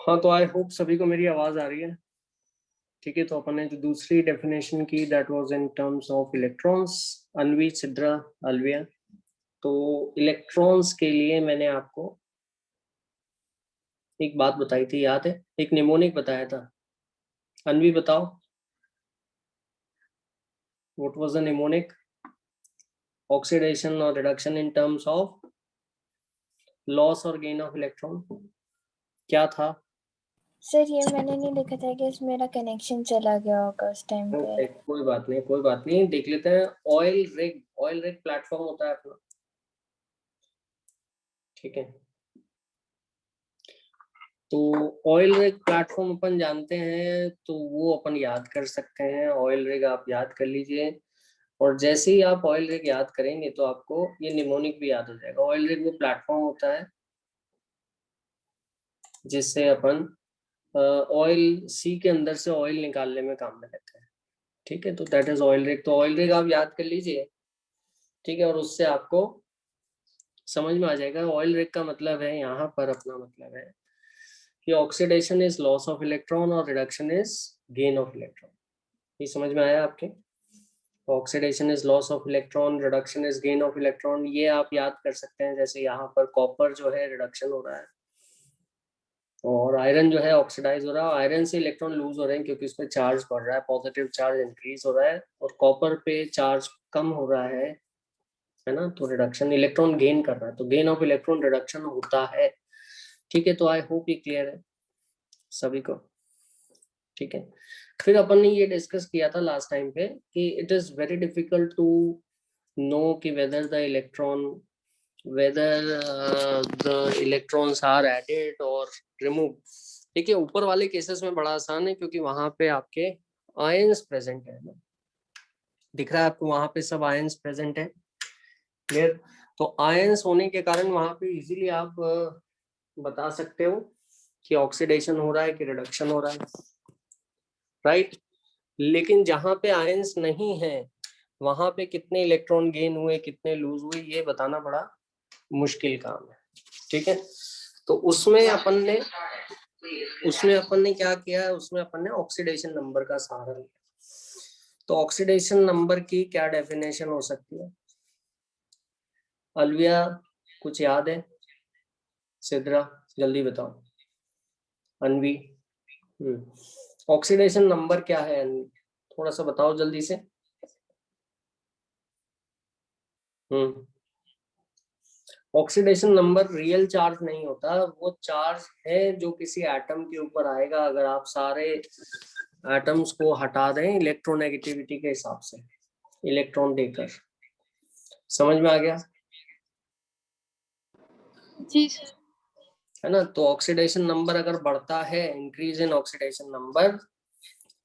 हाँ, तो I hope सभी को मेरी आवाज आ रही है। ठीक है, तो अपन ने जो दूसरी डेफिनेशन की that was in terms of electrons. Anvi, Sidra, Alviya. तो इलेक्ट्रॉन्स के लिए मैंने आपको एक बात बताई थी, याद है? एक निमोनिक बताया था। अनवी बताओ, what was the mnemonic? Oxidation और reduction in terms of loss और गेन ऑफ इलेक्ट्रॉन, क्या था? सर ये मैंने नहीं लिखा था कि मेरा कनेक्शन चला गया होगा उस टाइम पे। कोई बात नहीं, कोई बात नहीं, देख लेते हैं। ऑयल रिग प्लेटफॉर्म होता है अपना। ठीक है, तो ऑयल रिग प्लेटफॉर्म अपन जानते हैं, तो वो अपन याद कर सकते हैं। ऑयल रिग आप याद कर लीजिए, और जैसे ही आप ऑयल रिग याद करेंगे तो आपको ये निमोनिक भी याद हो जाएगा। ऑयल रिग वो प्लेटफॉर्म होता है जिससे अपन ऑयल सी के अंदर से ऑयल निकालने में काम में लेते हैं। ठीक है, तो दैट इज ऑयल रिग। तो ऑयल रिग आप याद कर लीजिए। ठीक है, और उससे आपको समझ में आ जाएगा। ऑयल रिग का मतलब है, यहाँ पर अपना मतलब है कि oxidation is loss of electron और reduction is gain of electron. ये समझ में आया आपके? Oxidation is loss of electron, reduction is gain of electron. ये आप याद कर सकते हैं। जैसे यहाँ पर कॉपर जो है रिडक्शन हो रहा है, और आयरन जो है ऑक्सीडाइज हो रहा है। आयरन से इलेक्ट्रॉन लूज हो रहे हैं क्योंकि उस पर चार्ज बढ़ रहा है, पॉजिटिव चार्ज इंक्रीज हो रहा है, और कॉपर पे चार्ज कम हो रहा है ना। तो रिडक्शन, इलेक्ट्रॉन गेन कर रहा है, तो गेन ऑफ इलेक्ट्रॉन रिडक्शन होता है। ठीक है, तो आई होप ये क्लियर है सभी को। ठीक है, फिर अपन ने ये डिस्कस किया था लास्ट टाइम पे कि it is very difficult to know कि whether the electron, whether the electrons are added और रिमूव। देखिए, ऊपर वाले केसेस में बड़ा आसान है क्योंकि वहां पे आपके आयंस प्रेजेंट है ना। दिख रहा है आपको वहां पे सब आयंस प्रेजेंट है। क्लियर? तो आयंस होने के कारण वहां पे इजीली आप बता सकते हो कि ऑक्सीडेशन हो रहा है कि रिडक्शन हो रहा है, राइट? लेकिन जहां पे आयंस नहीं है वहां पे कितने इलेक्ट्रॉन गेन हुए, कितने लूज हुए, ये बताना बड़ा मुश्किल काम है। ठीक है, तो उसमें अपन ने क्या किया है, उसमें अपन ने ऑक्सीडेशन नंबर का सहारा लिया। तो ऑक्सीडेशन नंबर की क्या डेफिनेशन हो सकती है? अलविया, कुछ याद है? सिद्रा, जल्दी बताओ। अनवी, ऑक्सीडेशन नंबर क्या है अनवी? थोड़ा सा बताओ जल्दी से। ऑक्सीडेशन नंबर रियल चार्ज नहीं होता, वो चार्ज है जो किसी एटम के ऊपर आएगा अगर आप सारे एटम्स को हटा दें इलेक्ट्रोनेगेटिविटी के हिसाब से, इलेक्ट्रॉन देकर। समझ में आ गया? जी सर। है ना। तो ऑक्सीडेशन नंबर अगर बढ़ता है, इंक्रीज इन ऑक्सीडेशन नंबर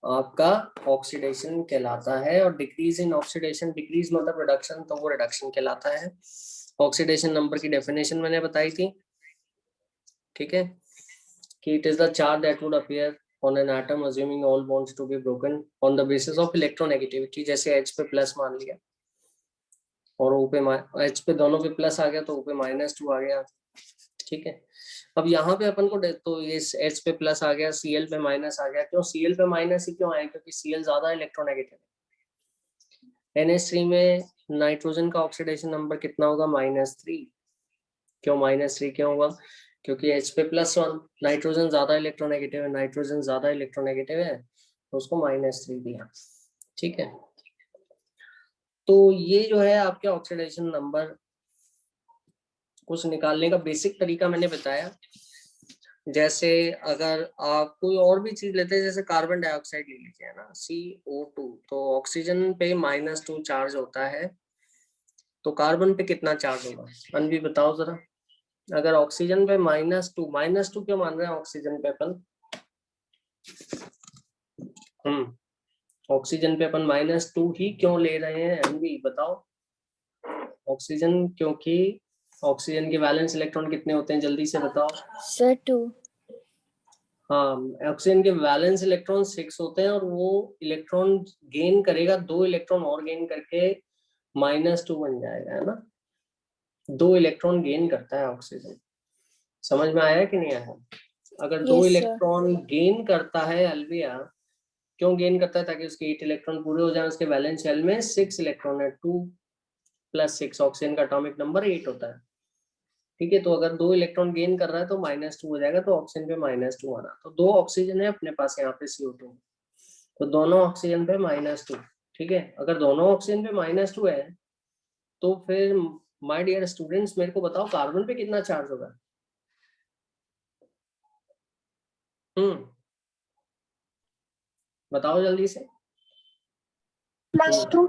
आपका ऑक्सीडेशन कहलाता है, और डिक्रीज इन ऑक्सीडेशन, डिक्रीज मतलब रिडक्शन, तो वो रिडक्शन कहलाता है। ऑक्सीडेशन नंबर की डेफिनेशन मैंने बताई थी। ठीक है, कि it is the charge that would appear on an atom assuming all bonds to be broken on the basis of electronegativity। जैसे H पे प्लस मान लिया और O पे H पे दोनों पे प्लस आ गया तो O पे -2 आ गया। ठीक है, अब यहाँ पे अपन को तो ये H पे प्लस आ गया, Cl पे माइनस आ गया। क्यों Cl पे माइनस ही क्यों आया? क्योंकि Cl ज्यादा इलेक्ट्रोनेगेटिव है। NH3 में नाइट्रोजन का ऑक्सीडेशन नंबर कितना होगा? -3। क्यों -3 क्यों होगा? क्योंकि H पे +1, नाइट्रोजन ज्यादा इलेक्ट्रोनेगेटिव है, नाइट्रोजन ज्यादा इलेक्ट्रोनेगेटिव है, तो उसको -3 दिया। ठीक है, तो ये जो है आपके ऑक्सीडेशन नंबर कुछ निकालने का बेसिक तरीका मैंने बताया। जैसे अगर आप कोई और भी चीज लेते हैं, जैसे कार्बन डाइऑक्साइड ले लीजिए, है ना, CO2, तो ऑक्सीजन पे -2 चार्ज होता है, तो कार्बन पे कितना चार्ज होगा? अनवी बताओ जरा। अगर ऑक्सीजन पे -2 क्यों मान रहे हैं ऑक्सीजन पे अपन? ऑक्सीजन पे अपन -2 ही क्यों ले रहे हैं अनवी बताओ? ऑक्सीजन, क्योंकि ऑक्सीजन के वैलेंस इलेक्ट्रॉन कितने होते हैं, जल्दी से बताओ। सर 2। हाँ, ऑक्सीजन के वैलेंस इलेक्ट्रॉन 6 होते हैं, और वो इलेक्ट्रॉन गेन करेगा, 2 इलेक्ट्रॉन और गेन करके -2 बन जाएगा, है ना। 2 इलेक्ट्रॉन गेन करता है ऑक्सीजन। समझ में आया कि नहीं आया? अगर 2 Yes, sir. इलेक्ट्रॉन गेन करता है अल्विया, क्यों गेन करता है? ताकि उसके 8 इलेक्ट्रॉन पूरे हो जाए। उसके वैलेंस शेल में 6 इलेक्ट्रॉन है, 2 + 6, ऑक्सीजन का एटॉमिक नंबर 8 होता है। ठीक है, तो अगर 2 इलेक्ट्रॉन गेन कर रहा है तो -2 हो जाएगा, तो ऑक्सीजन पे -2 आना। तो 2 ऑक्सीजन है अपने पास यहाँ पे CO2, तो दोनों ऑक्सीजन पे -2। ठीक है, अगर दोनों ऑक्सीजन पे -2 है तो फिर माय डियर स्टूडेंट्स मेरे को बताओ कार्बन पे कितना चार्ज होगा? बताओ जल्दी से। +2.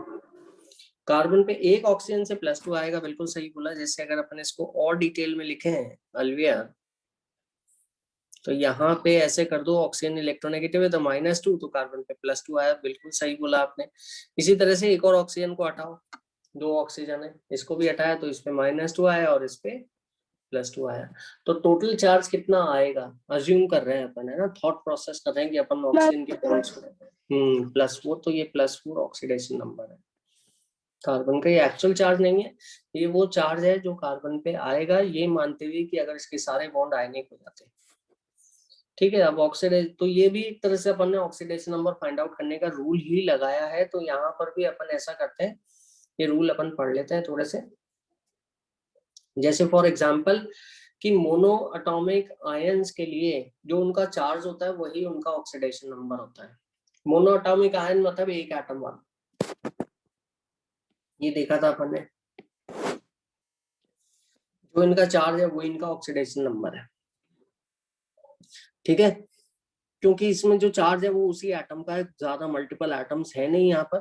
कार्बन पे एक ऑक्सीजन से +2 आएगा, बिल्कुल सही बोला। जैसे अगर अपन इसको और डिटेल में लिखे हैं अल्विया, तो यहाँ पे ऐसे कर दो, ऑक्सीजन इलेक्ट्रोनेगेटिव है तो -2, तो कार्बन पे +2 आया, बिल्कुल सही बोला आपने। इसी तरह से एक और ऑक्सीजन को हटाओ, 2 ऑक्सीजन है, इसको भी हटाया तो इस पे -2 आया और इस पे +2 आया। तो टोटल चार्ज कितना आएगा? अज्यूम कर रहे हैं अपन, है ना, थॉट प्रोसेस कर रहे हैं कि अपन ऑक्सीजन के बॉन्ड्स को +4, तो ये +4 ऑक्सीडेशन नंबर है। कार्बन का ये एक्चुअल चार्ज नहीं है, ये वो चार्ज है जो कार्बन पे आएगा, ये मानते हुए कि अगर इसके सारे बॉन्ड आयनिक हो जाते हैं। ठीक है, अब ऑक्सीडेशन, तो ये भी एक तरह से अपन ने ऑक्सीडेशन नंबर फाइंड आउट करने का रूल ही लगाया है। तो यहाँ पर भी अपन ऐसा करते हैं, ये रूल अपन पढ़ लेते हैं थोड़े से। जैसे फॉर एग्जांपल कि मोनो एटॉमिक आयंस के लिए जो उनका चार्ज होता है वही उनका ऑक्सीडेशन नंबर होता है। मोनो एटॉमिक आयन मतलब एक एटम वाला, ये देखा था अपन ने। जो इनका चार्ज है वो इनका ऑक्सीडेशन नंबर है। ठीक है, क्योंकि इसमें जो चार्ज है वो उसी एटम का है, ज्यादा मल्टीपल एटम्स है नहीं यहाँ पर।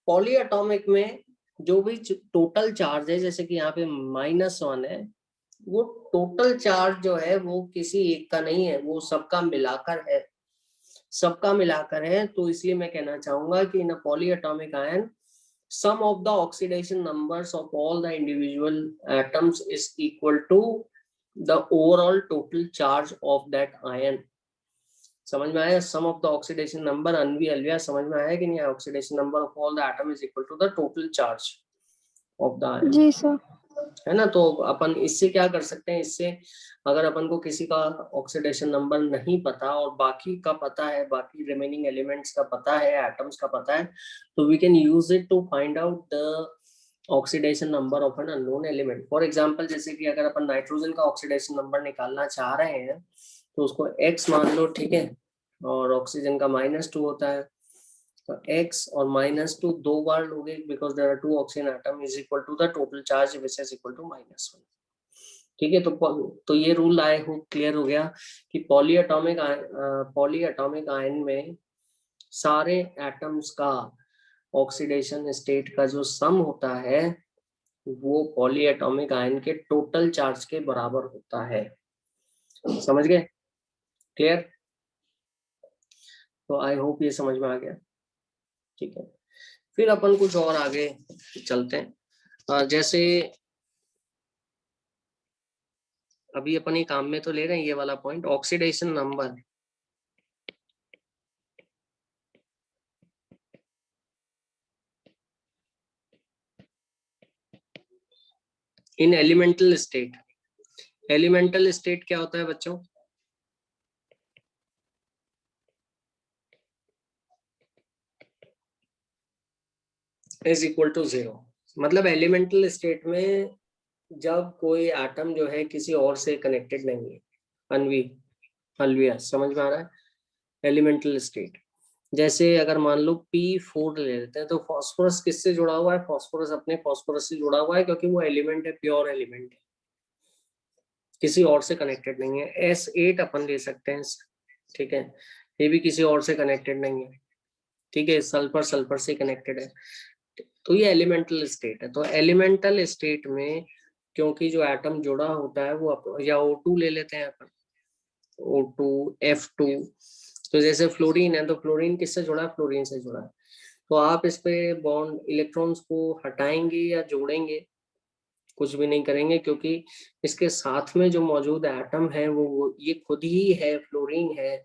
पॉली एटॉमिक में जो भी टोटल चार्ज है, जैसे कि यहाँ पे -1 है, वो टोटल चार्ज जो है वो किसी एक का नहीं है, वो सबका मिलाकर है, सबका मिलाकर है। तो इसलिए मैं कहना चाहूंगा कि in a poly atomic ion sum of the oxidation numbers of all the individual atoms is equal to the overall total charge of that ion। समझ में आया? Sum of the oxidation number, Anvi Alvia समझ में आया कि नहीं? Oxidation number of all the atom is equal to the total charge of the ion. जी sir. है ना, तो अपन इससे क्या कर सकते हैं, इससे अगर अपन को किसी का ऑक्सीडेशन नंबर नहीं पता और बाकी का पता है, बाकी रिमेनिंग एलिमेंट्स का पता है, एटम्स का पता है, तो we can use it to find out the oxidation number of an unknown element. For example जैसे कि अगर अपन नाइट्रोजन का ऑक्सीडेशन नंबर निकालना चाह रहे हैं तो उसको x मान लो, ठीक है, और ऑक्सीजन का -2 होता है, तो x और -2 दो बार लोगे, because there are 2 oxygen atom, is equal to the total charge which is equal to -1। ठीक है, तो ये रूल आए हो क्लियर हो गया कि पॉली एटॉमिक आयन में सारे एटम्स का ऑक्सीडेशन स्टेट का जो सम होता है वो पॉली एटॉमिक आयन के टोटल चार्ज के बराबर होता है। समझ गए? क्लियर? तो आई होप ये समझ में आ गया। ठीक है, फिर अपन कुछ और आगे चलते हैं। जैसे अभी अपन ये काम में तो ले रहे हैं ये वाला point, oxidation number in elemental state. Elemental state क्या होता है बच्चों? Is equal to 0। मतलब एलिमेंटल स्टेट में जब कोई एटम जो है किसी और से कनेक्टेड नहीं है। अनवी अल्विया समझ में आ रहा है? एलिमेंटल स्टेट, जैसे अगर मान लो P4 ले लेते हैं, तो फास्फोरस किससे जुड़ा हुआ है? फास्फोरस अपने फास्फोरस से जुड़ा हुआ है, क्योंकि वो एलिमेंट है, प्योर एलिमेंट है, किसी और से कनेक्टेड नहीं है। S8 अपन ले सकते हैं, ठीक है, ये भी किसी और से कनेक्टेड नहीं है, ठीक है, सल्फर सल्फर से कनेक्टेड है। तो ये एलिमेंटल स्टेट है। तो एलिमेंटल स्टेट में क्योंकि जो एटम जुड़ा होता है वो, या O2 ले लेते हैं अपन, O2 F2, तो जैसे फ्लोरीन है, तो फ्लोरीन किससे जुड़ा है? फ्लोरीन से जुड़ा है। तो आप इस पे बॉन्ड इलेक्ट्रॉन्स को हटाएंगे या जोड़ेंगे? कुछ भी नहीं करेंगे, क्योंकि इसके साथ में जो मौजूद एटम है वो ये खुद ही है, फ्लोरीन है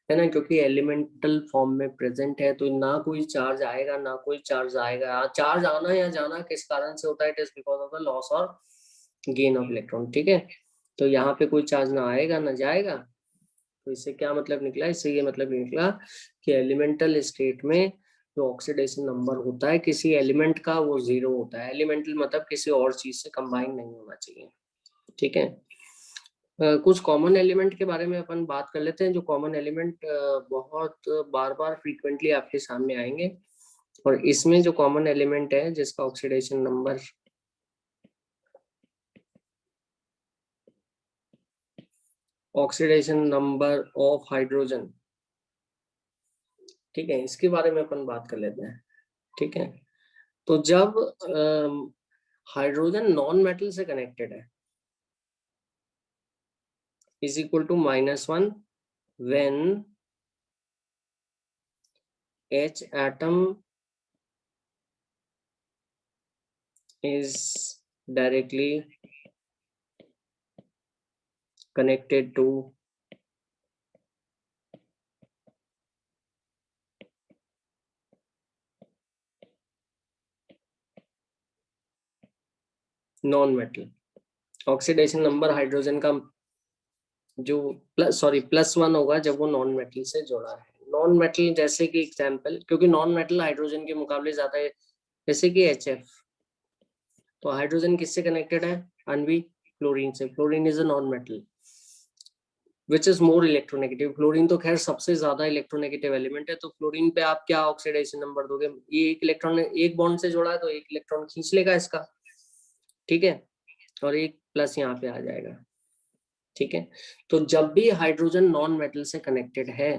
ना, क्योंकि एलिमेंटल फॉर्म में प्रेजेंट है। तो ना कोई चार्ज आएगा ना कोई चार्ज आएगा। चार्ज आना या जाना किस कारण से होता है? It is because of the loss और गेन ऑफ इलेक्ट्रॉन। ठीक है, तो यहाँ पे कोई चार्ज ना आएगा ना जाएगा, तो इससे क्या मतलब निकला, इससे ये मतलब निकला कि एलिमेंटल स्टेट में जो ऑक्सीडेशन नंबर होता है किसी एलिमेंट का वो 0 होता है। एलिमेंटल मतलब किसी और चीज से कंबाइन नहीं होना चाहिए। ठीक है, कुछ कॉमन एलिमेंट के बारे में अपन बात कर लेते हैं। जो कॉमन एलिमेंट बहुत बार बार फ्रीक्वेंटली आपके सामने आएंगे, और इसमें जो कॉमन एलिमेंट है जिसका ऑक्सीडेशन नंबर ऑफ हाइड्रोजन, ठीक है, इसके बारे में अपन बात कर लेते हैं। ठीक है, तो जब हाइड्रोजन नॉन मेटल से कनेक्टेड है is equal to -1 when H atom is directly connected to non metal. Oxidation number hydrogen का जो +1 होगा जब वो नॉन मेटल से जुड़ा है। नॉन मेटल जैसे कि एग्जांपल, क्योंकि नॉन मेटल हाइड्रोजन के मुकाबले ज्यादा है, जैसे कि HF, तो हाइड्रोजन किससे कनेक्टेड है अनवी? फ्लोरीन से। Fluorine is a non metal which is more electronegative. Fluorine तो खैर सबसे ज्यादा इलेक्ट्रोनेगेटिव एलिमेंट है, तो फ्लोरीन पे आप क्या ऑक्सीडेशन नंबर दोगे? ये एक इलेक्ट्रॉन एक बॉन्ड से जोड़ा है तो एक इलेक्ट्रॉन खींच लेगा इसका, ठीक है, और एक प्लस यहाँ पे आ जाएगा। ठीक है, तो जब भी हाइड्रोजन नॉन मेटल से कनेक्टेड है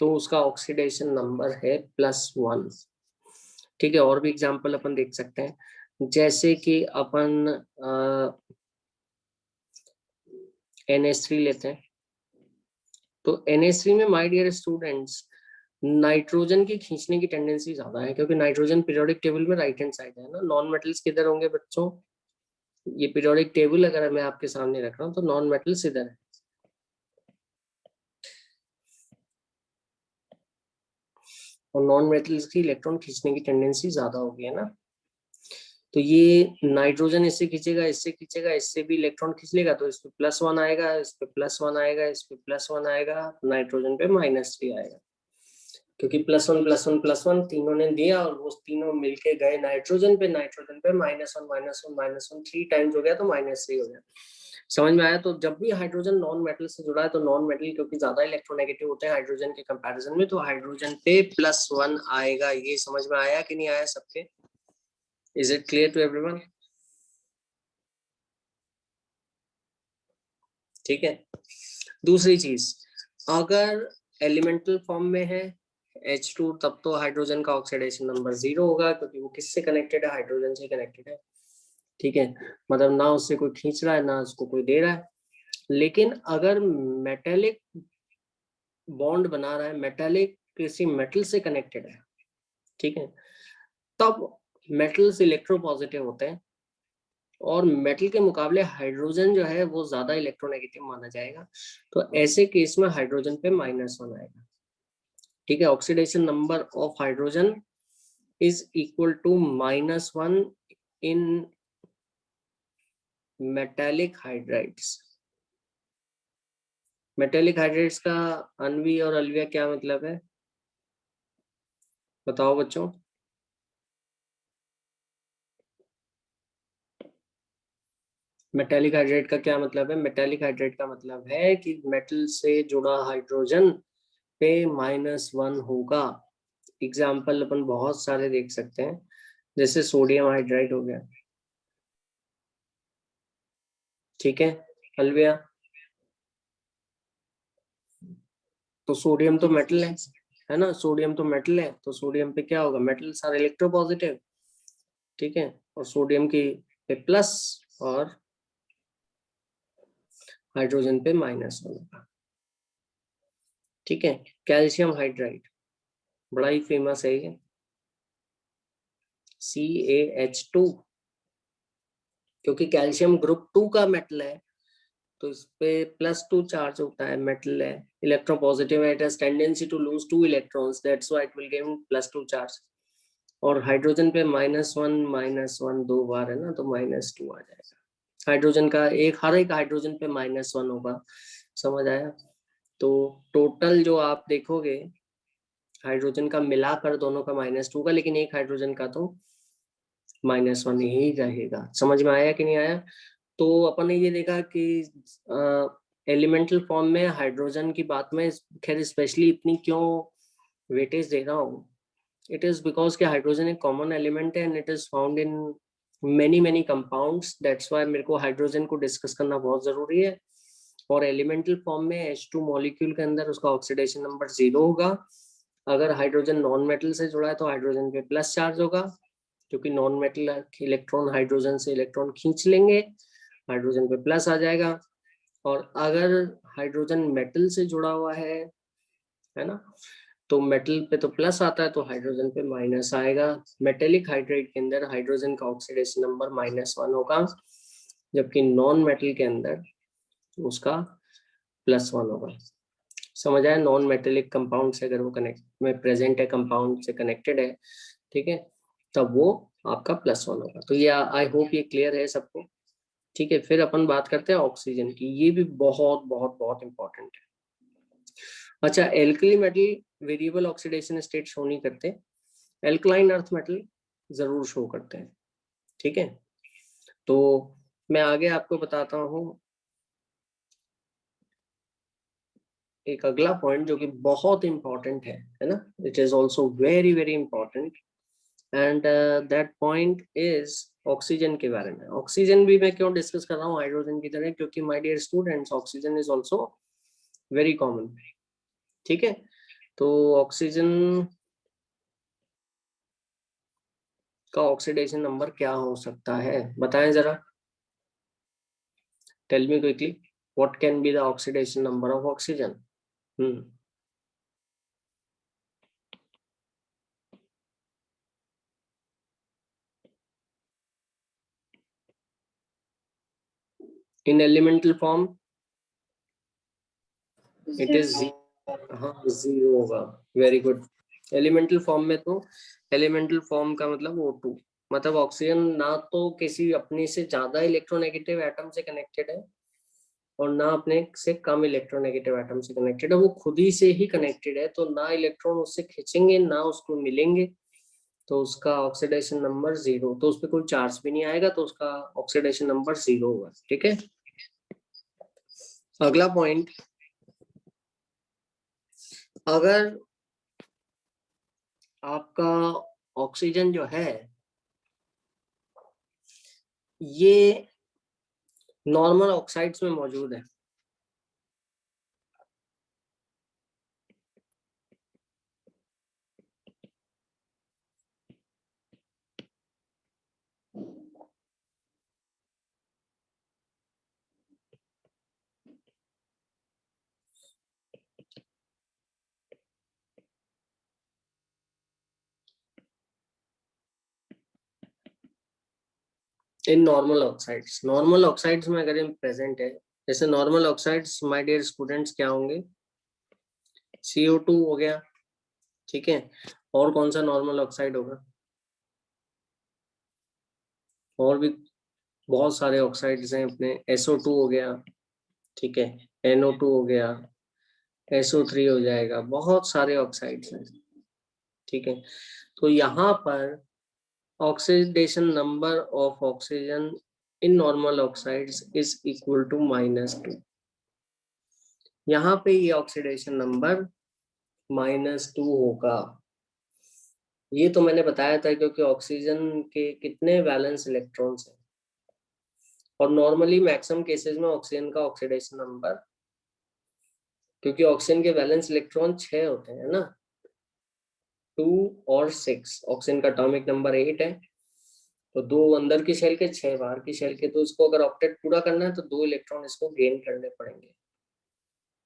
तो उसका ऑक्सीडेशन नंबर है +1। ठीक है, और भी एग्जांपल अपन देख सकते हैं, जैसे कि अपन NH3 लेते हैं, तो NH3 में माय डियर स्टूडेंट्स नाइट्रोजन की खींचने की टेंडेंसी ज्यादा है, क्योंकि नाइट्रोजन पीरियोडिक टेबल में राइट हैंड साइड है ना। नॉन मेटल्स किधर होंगे बच्चों? ये पीरियोडिक टेबल अगर मैं आपके सामने रख रहा हूँ तो नॉन मेटल्स इधर है, और नॉन मेटल्स की इलेक्ट्रॉन खींचने की टेंडेंसी ज्यादा होगी, है ना। तो ये नाइट्रोजन इससे खींचेगा, इससे खींचेगा, इससे भी इलेक्ट्रॉन खींच लेगा, तो इस पे +1 आएगा, इस पे +1 आएगा, इस पे +1 आएगा, नाइट्रोजन पे -3 आएगा, क्योंकि +1 तीनों ने दिया और वो तीनों मिलके गए नाइट्रोजन पे। नाइट्रोजन पे -1 3 टाइम्स हो गया तो -3 हो गया। समझ में आया? तो जब भी हाइड्रोजन नॉन मेटल से जुड़ा है तो नॉन मेटल क्योंकि ज्यादा इलेक्ट्रोनेगेटिव होते हैं हाइड्रोजन के कंपैरिजन में, तो हाइड्रोजन पे +1 आएगा। ये समझ में आया कि नहीं आया सबके? Is it clear to everyone? ठीक है, दूसरी चीज, अगर एलिमेंटल फॉर्म में है H2 तब तो हाइड्रोजन का ऑक्सीडेशन नंबर 0 होगा, क्योंकि वो किससे कनेक्टेड है? हाइड्रोजन से कनेक्टेड है। ठीक है, मतलब ना उससे कोई खींच रहा है ना उसको कोई दे रहा है। लेकिन अगर मेटेलिक बॉन्ड बना रहा है, मेटेलिक किसी मेटल से कनेक्टेड है, ठीक है, तब मेटल्स इलेक्ट्रोपॉजिटिव होते हैं, और मेटल के मुकाबले हाइड्रोजन जो है वो ज्यादा इलेक्ट्रोनेगेटिव माना जाएगा, तो ऐसे केस में हाइड्रोजन पे -1 आएगा। ठीक है, oxidation number of hydrogen is equal to -1 in metallic hydrides. Metallic hydrides का अनवी और अलविया क्या मतलब है, बताओ बच्चों? मेटेलिक हाइड्राइड का क्या मतलब है? मेटेलिक हाइड्राइड का मतलब है कि मेटल से जुड़ा हाइड्रोजन पे -1 होगा। एग्जाम्पल अपन बहुत सारे देख सकते हैं, जैसे सोडियम हाइड्राइड हो गया, ठीक है, अलविया, तो सोडियम तो मेटल है ना, सोडियम तो मेटल है, तो सोडियम पे क्या होगा? मेटल सारे इलेक्ट्रोपॉजिटिव, ठीक है, और सोडियम की पे प्लस और हाइड्रोजन पे -1 होगा। ठीक है, कैल्शियम हाइड्राइड बड़ा ही फेमस है ये, CaH2, क्योंकि कैल्शियम ग्रुप 2 का मेटल है, तो इस पे +2 चार्ज होता है, मेटल है, इलेक्ट्रोपॉजिटिव है, it has tendency to lose 2 electrons, that's why it will give +2 charge. और हाइड्रोजन पे -1 दो बार है ना, तो -2 आ जाएगा। हाइड्रोजन का हर एक हाइड्रोजन पे -1 होगा। समझ आया? तो टोटल जो आप देखोगे हाइड्रोजन का मिलाकर दोनों का -2 का, लेकिन एक हाइड्रोजन का तो -1 ही रहेगा। समझ में आया कि नहीं आया? तो अपन ने ये देखा कि एलिमेंटल फॉर्म में हाइड्रोजन की बात में खैर स्पेशली इतनी क्यों वेटेज दे रहा हूँ, इट इज बिकॉज कि हाइड्रोजन एक कॉमन एलिमेंट है and it is found in many compounds, that's why मेरे को हाइड्रोजन को डिस्कस करना बहुत जरूरी है। और एलिमेंटल फॉर्म में H2 मॉलिक्यूल के अंदर उसका ऑक्सीडेशन नंबर 0 होगा। अगर हाइड्रोजन नॉन मेटल से जुड़ा है तो हाइड्रोजन पे प्लस चार्ज होगा, क्योंकि नॉन मेटल इलेक्ट्रॉन हाइड्रोजन से इलेक्ट्रॉन खींच लेंगे, हाइड्रोजन पे प्लस आ जाएगा। और अगर हाइड्रोजन मेटल से जुड़ा हुआ है ना, तो मेटल पे तो प्लस आता है तो हाइड्रोजन पे माइनस आएगा। मेटेलिक हाइड्राइड के अंदर हाइड्रोजन का ऑक्सीडेशन नंबर -1 होगा, जबकि नॉन मेटल के अंदर उसका +1 होगा। समझ आया? नॉन मेटेलिक कंपाउंड से अगर वो कनेक्ट में प्रेजेंट है, कंपाउंड से कनेक्टेड है, ठीक है, तब वो आपका +1 होगा। तो ये आई होप ये क्लियर है सबको। ठीक है, फिर अपन बात करते हैं ऑक्सीजन की। ये भी बहुत बहुत बहुत इंपॉर्टेंट है। अच्छा, alkali metal variable oxidation state show नहीं करते, एल्कलाइन अर्थ मेटल जरूर शो करते हैं। ठीक है, तो मैं आगे आपको बताता हूँ एक अगला पॉइंट जो कि बहुत इंपॉर्टेंट है ना, it is also very very important and that point is oxygen के बारे में। ऑक्सीजन भी मैं क्यों डिस्कस कर रहा हूँ हाइड्रोजन की तरह, क्योंकि my dear students oxygen is also very common. ठीक है, तो ऑक्सीजन का ऑक्सीडेशन नंबर क्या हो सकता है, बताएं जरा। Tell me quickly, what can be the oxidation number of oxygen? In elemental form it is, हाँ 0 होगा। Very good. एलिमेंटल फॉर्म में तो, एलिमेंटल फॉर्म का मतलब O2, मतलब ऑक्सीजन ना तो किसी अपने से ज्यादा इलेक्ट्रोनेगेटिव एटम से कनेक्टेड है और ना अपने से कम इलेक्ट्रोनेगेटिव एटम से कनेक्टेड है, वो खुद ही से ही कनेक्टेड है। तो ना इलेक्ट्रॉन उससे खींचेंगे ना उसको मिलेंगे, तो उसका ऑक्सीडेशन नंबर 0, तो उस पर कोई चार्ज भी नहीं आएगा, तो उसका ऑक्सीडेशन नंबर 0 होगा। ठीक है, अगला पॉइंट, अगर आपका ऑक्सीजन जो है ये नॉर्मल ऑक्साइड्स में मौजूद है, इन नॉर्मल ऑक्साइड्स में अगर इन प्रेजेंट है, जैसे normal oxides my dear students क्या होंगे, CO2 हो गया। ठीक है, और कौन सा नॉर्मल ऑक्साइड होगा? और भी बहुत सारे ऑक्साइड्स हैं अपने, SO2 हो गया, ठीक है, NO2 हो गया, SO3 हो जाएगा, बहुत सारे ऑक्साइड्स हैं। ठीक है, तो यहाँ पर oxidation number of oxygen in normal oxides is equal to -2। यहाँ पे ये ऑक्सीडेशन नंबर -2 होगा। ये तो मैंने बताया था क्योंकि ऑक्सीजन के कितने वैलेंस इलेक्ट्रॉन्स हैं, और नॉर्मली मैक्सिमम केसेस में ऑक्सीजन का ऑक्सीडेशन नंबर, क्योंकि ऑक्सीजन के वैलेंस इलेक्ट्रॉन 6 होते हैं ना, 2 और 6, ऑक्सीजन का एटॉमिक नंबर 8 है, तो 2 अंदर की शेल के 6 बाहर की शेल के, तो इसको अगर ऑक्टेट पूरा करना है तो 2 इलेक्ट्रॉन इसको गेन करने पड़ेंगे,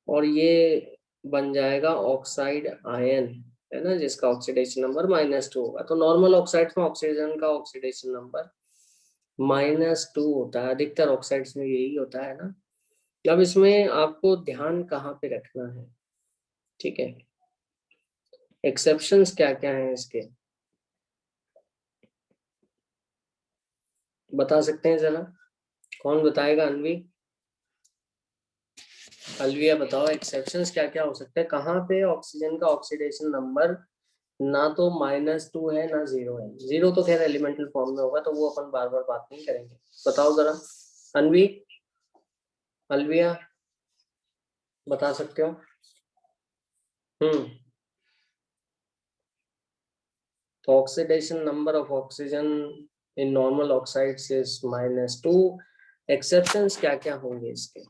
और ये बन जाएगा ऑक्साइड आयन, है ना, जिसका ऑक्सीडेशन नंबर -2 होगा। तो नॉर्मल ऑक्साइड्स में ऑक्सीजन का ऑक्सीडेशन नंबर -2 होता है, अधिकतर ऑक्साइड्स में यही होता है ना। अब इसमें आपको ध्यान कहाँ पे रखना है, ठीक है, एक्सेप्शंस क्या क्या हैं इसके, बता सकते हैं जरा? कौन बताएगा? अनवी? अलविया बताओ एक्सेप्शंस क्या क्या हो सकते हैं, कहाँ पे ऑक्सीजन का ऑक्सीडेशन नंबर ना तो -2 है ना 0 है। 0 तो खैर एलिमेंटल फॉर्म में होगा तो वो अपन बार बार बात नहीं करेंगे। बताओ जरा अनवी, अलविया बता सकते हो? तो oxidation number of oxygen in normal oxides is -2। Exceptions क्या क्या होंगे इसके?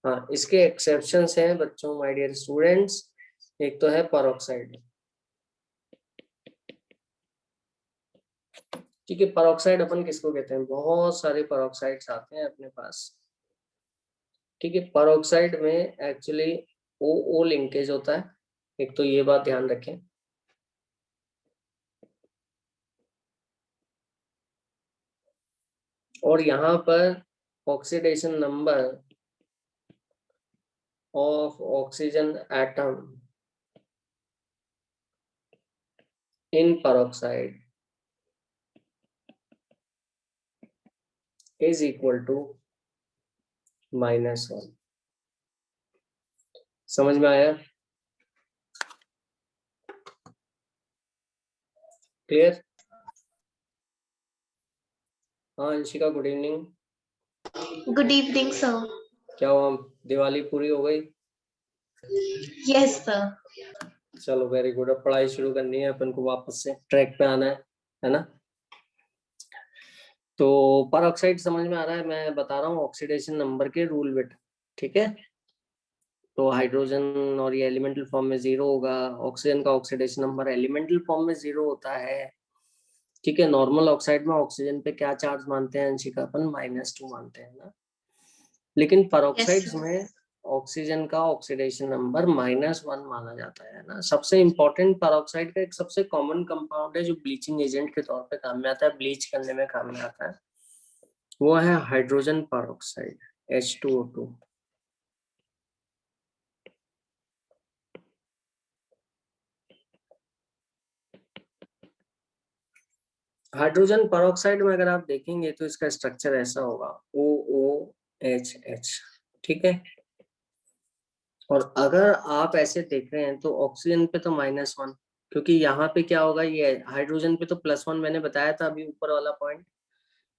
हाँ, इसके एक्सेप्शंस हैं बच्चों, माय डियर स्टूडेंट्स। एक तो है परऑक्साइड, ठीक है। परऑक्साइड अपन किसको कहते हैं? बहुत सारे परऑक्साइड्स आते हैं अपने पास, ठीक है। परऑक्साइड में एक्चुअली ओ ओ लिंकेज होता है, एक तो ये बात ध्यान रखें। और यहाँ पर oxidation number of oxygen atom in peroxide is equal to -1। समझ में आया? क्लियर? हाँ Anshika, good evening. Good evening sir. क्या हुआ, दिवाली पूरी हो गई? Yes sir. चलो वेरी गुड। अब पढ़ाई शुरू करनी है अपन को, वापस से ट्रैक पे आना है ना? तो परऑक्साइड समझ में आ रहा है? मैं बता रहा हूँ ऑक्सीडेशन नंबर के रूल बेटा, ठीक है। तो हाइड्रोजन और ये एलिमेंटल फॉर्म में 0 होगा, ऑक्सीजन का ऑक्सीडेशन नंबर एलिमेंटल फॉर्म में 0 होता है, ठीक है। नॉर्मल ऑक्साइड में ऑक्सीजन पे क्या चार्ज मानते हैं अंशिका? अपन -2 मानते हैं ना। लेकिन यस परऑक्साइड्स सर। में ऑक्सीजन का ऑक्सीडेशन नंबर -1 माना जाता है ना। सबसे इंपॉर्टेंट परऑक्साइड का एक सबसे कॉमन कंपाउंड है जो ब्लीचिंग एजेंट के तौर पे काम में आता है, ब्लीच करने में काम में आता है, वो है hydrogen peroxide, H2O2। Hydrogen peroxide में अगर आप देखेंगे तो इसका स्ट्रक्चर ऐसा होगा, OOHH, ठीक है। और अगर आप ऐसे देख रहे हैं तो ऑक्सीजन पे तो -1, क्योंकि यहाँ पे क्या होगा, ये हाइड्रोजन पे तो +1 मैंने बताया था अभी ऊपर वाला पॉइंट।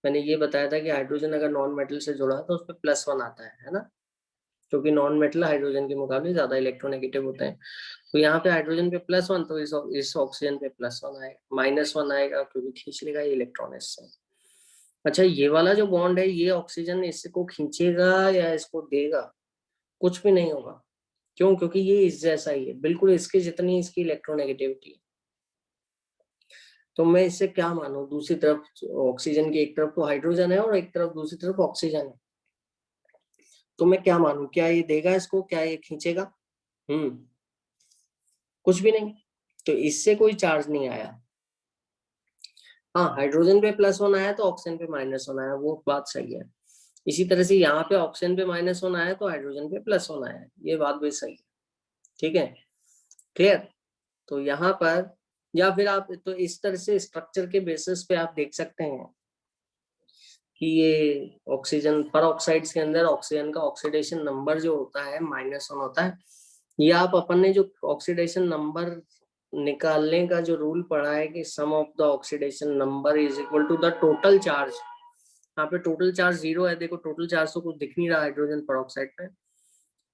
मैंने ये बताया था कि हाइड्रोजन अगर नॉन मेटल से जुड़ा है तो उस पर +1 आता है ना, क्योंकि नॉन मेटल हाइड्रोजन के मुकाबले ज्यादा इलेक्ट्रोनेगेटिव होते हैं। तो यहाँ पे हाइड्रोजन पे +1, तो इस ऑक्सीजन पे +1 आएगा, -1 आएगा क्योंकि खींच लेगा ये इलेक्ट्रॉन इससे। अच्छा, ये वाला जो बॉन्ड है ये ऑक्सीजन इसको खींचेगा या इसको देगा? कुछ भी नहीं होगा। क्यों? क्योंकि ये इस जैसा ही है, बिल्कुल इसके जितनी इसकी इलेक्ट्रोनेगेटिविटी है। तो मैं इससे क्या मानूं, दूसरी तरफ ऑक्सीजन की एक तरफ तो हाइड्रोजन है और एक तरफ दूसरी तरफ ऑक्सीजन है, तो मैं क्या मानूं, क्या ये देगा इसको, क्या ये खींचेगा? कुछ भी नहीं, तो इससे कोई चार्ज नहीं आया। हाँ, हाइड्रोजन पे +1 आया तो ऑक्सीजन पे -1 आया, वो बात सही है। इसी तरह से यहाँ पे ऑक्सीजन पे -1 आया तो हाइड्रोजन पे +1 आया, ये बात भी सही है, ठीक है। क्लियर? तो यहाँ पर, या फिर आप तो इस तरह से स्ट्रक्चर के बेसिस पे आप देख सकते हैं कि ये ऑक्सीजन परऑक्साइड्स के अंदर ऑक्सीजन का ऑक्सीडेशन नंबर जो होता है -1 होता है। ये आप अपन ने जो ऑक्सीडेशन नंबर निकालने का जो रूल पढ़ा है कि sum of the oxidation number is equal to the total charge. यहाँ पे टोटल चार्ज 0 है, देखो टोटल चार्ज तो कुछ दिख नहीं रहा हाइड्रोजन परऑक्साइड पे।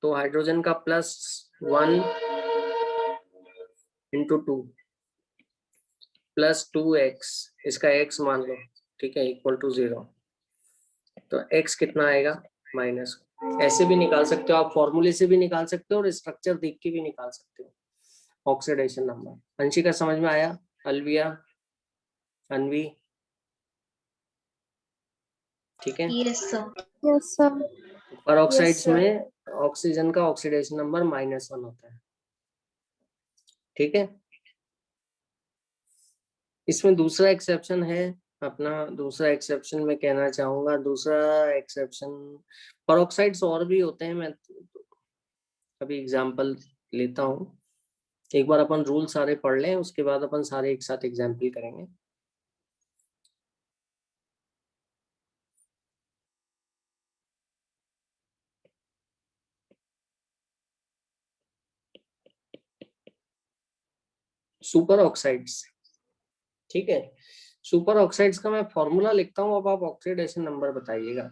तो हाइड्रोजन का +1 × 2 +2x, इसका x मान लो, ठीक है, इक्वल टू 0। तो x कितना आएगा? माइनस। ऐसे भी निकाल सकते हो आप, फॉर्मूले से भी निकाल सकते हो और स्ट्रक्चर देख के भी निकाल सकते हो ऑक्सीडेशन नंबर। अंशिका समझ में आया? अलविया, अनवी, ठीक है। Yes sir. Yes sir. Yes peroxides sir. में ऑक्सीजन का ऑक्सीडेशन नंबर -1 होता है, ठीक है। इसमें दूसरा एक्सेप्शन है अपना, दूसरा एक्सेप्शन मैं कहना चाहूंगा, दूसरा एक्सेप्शन, परऑक्साइड्स और भी होते हैं, मैं अभी एग्जांपल लेता हूँ। एक बार अपन रूल सारे पढ़ लें, उसके बाद अपन सारे एक साथ एग्जाम्पल करेंगे। सुपर ऑक्साइड्स, ठीक है। सुपर ऑक्साइड्स का मैं फॉर्मूला लिखता हूँ, अब आप ऑक्सीडेशन नंबर बताइएगा,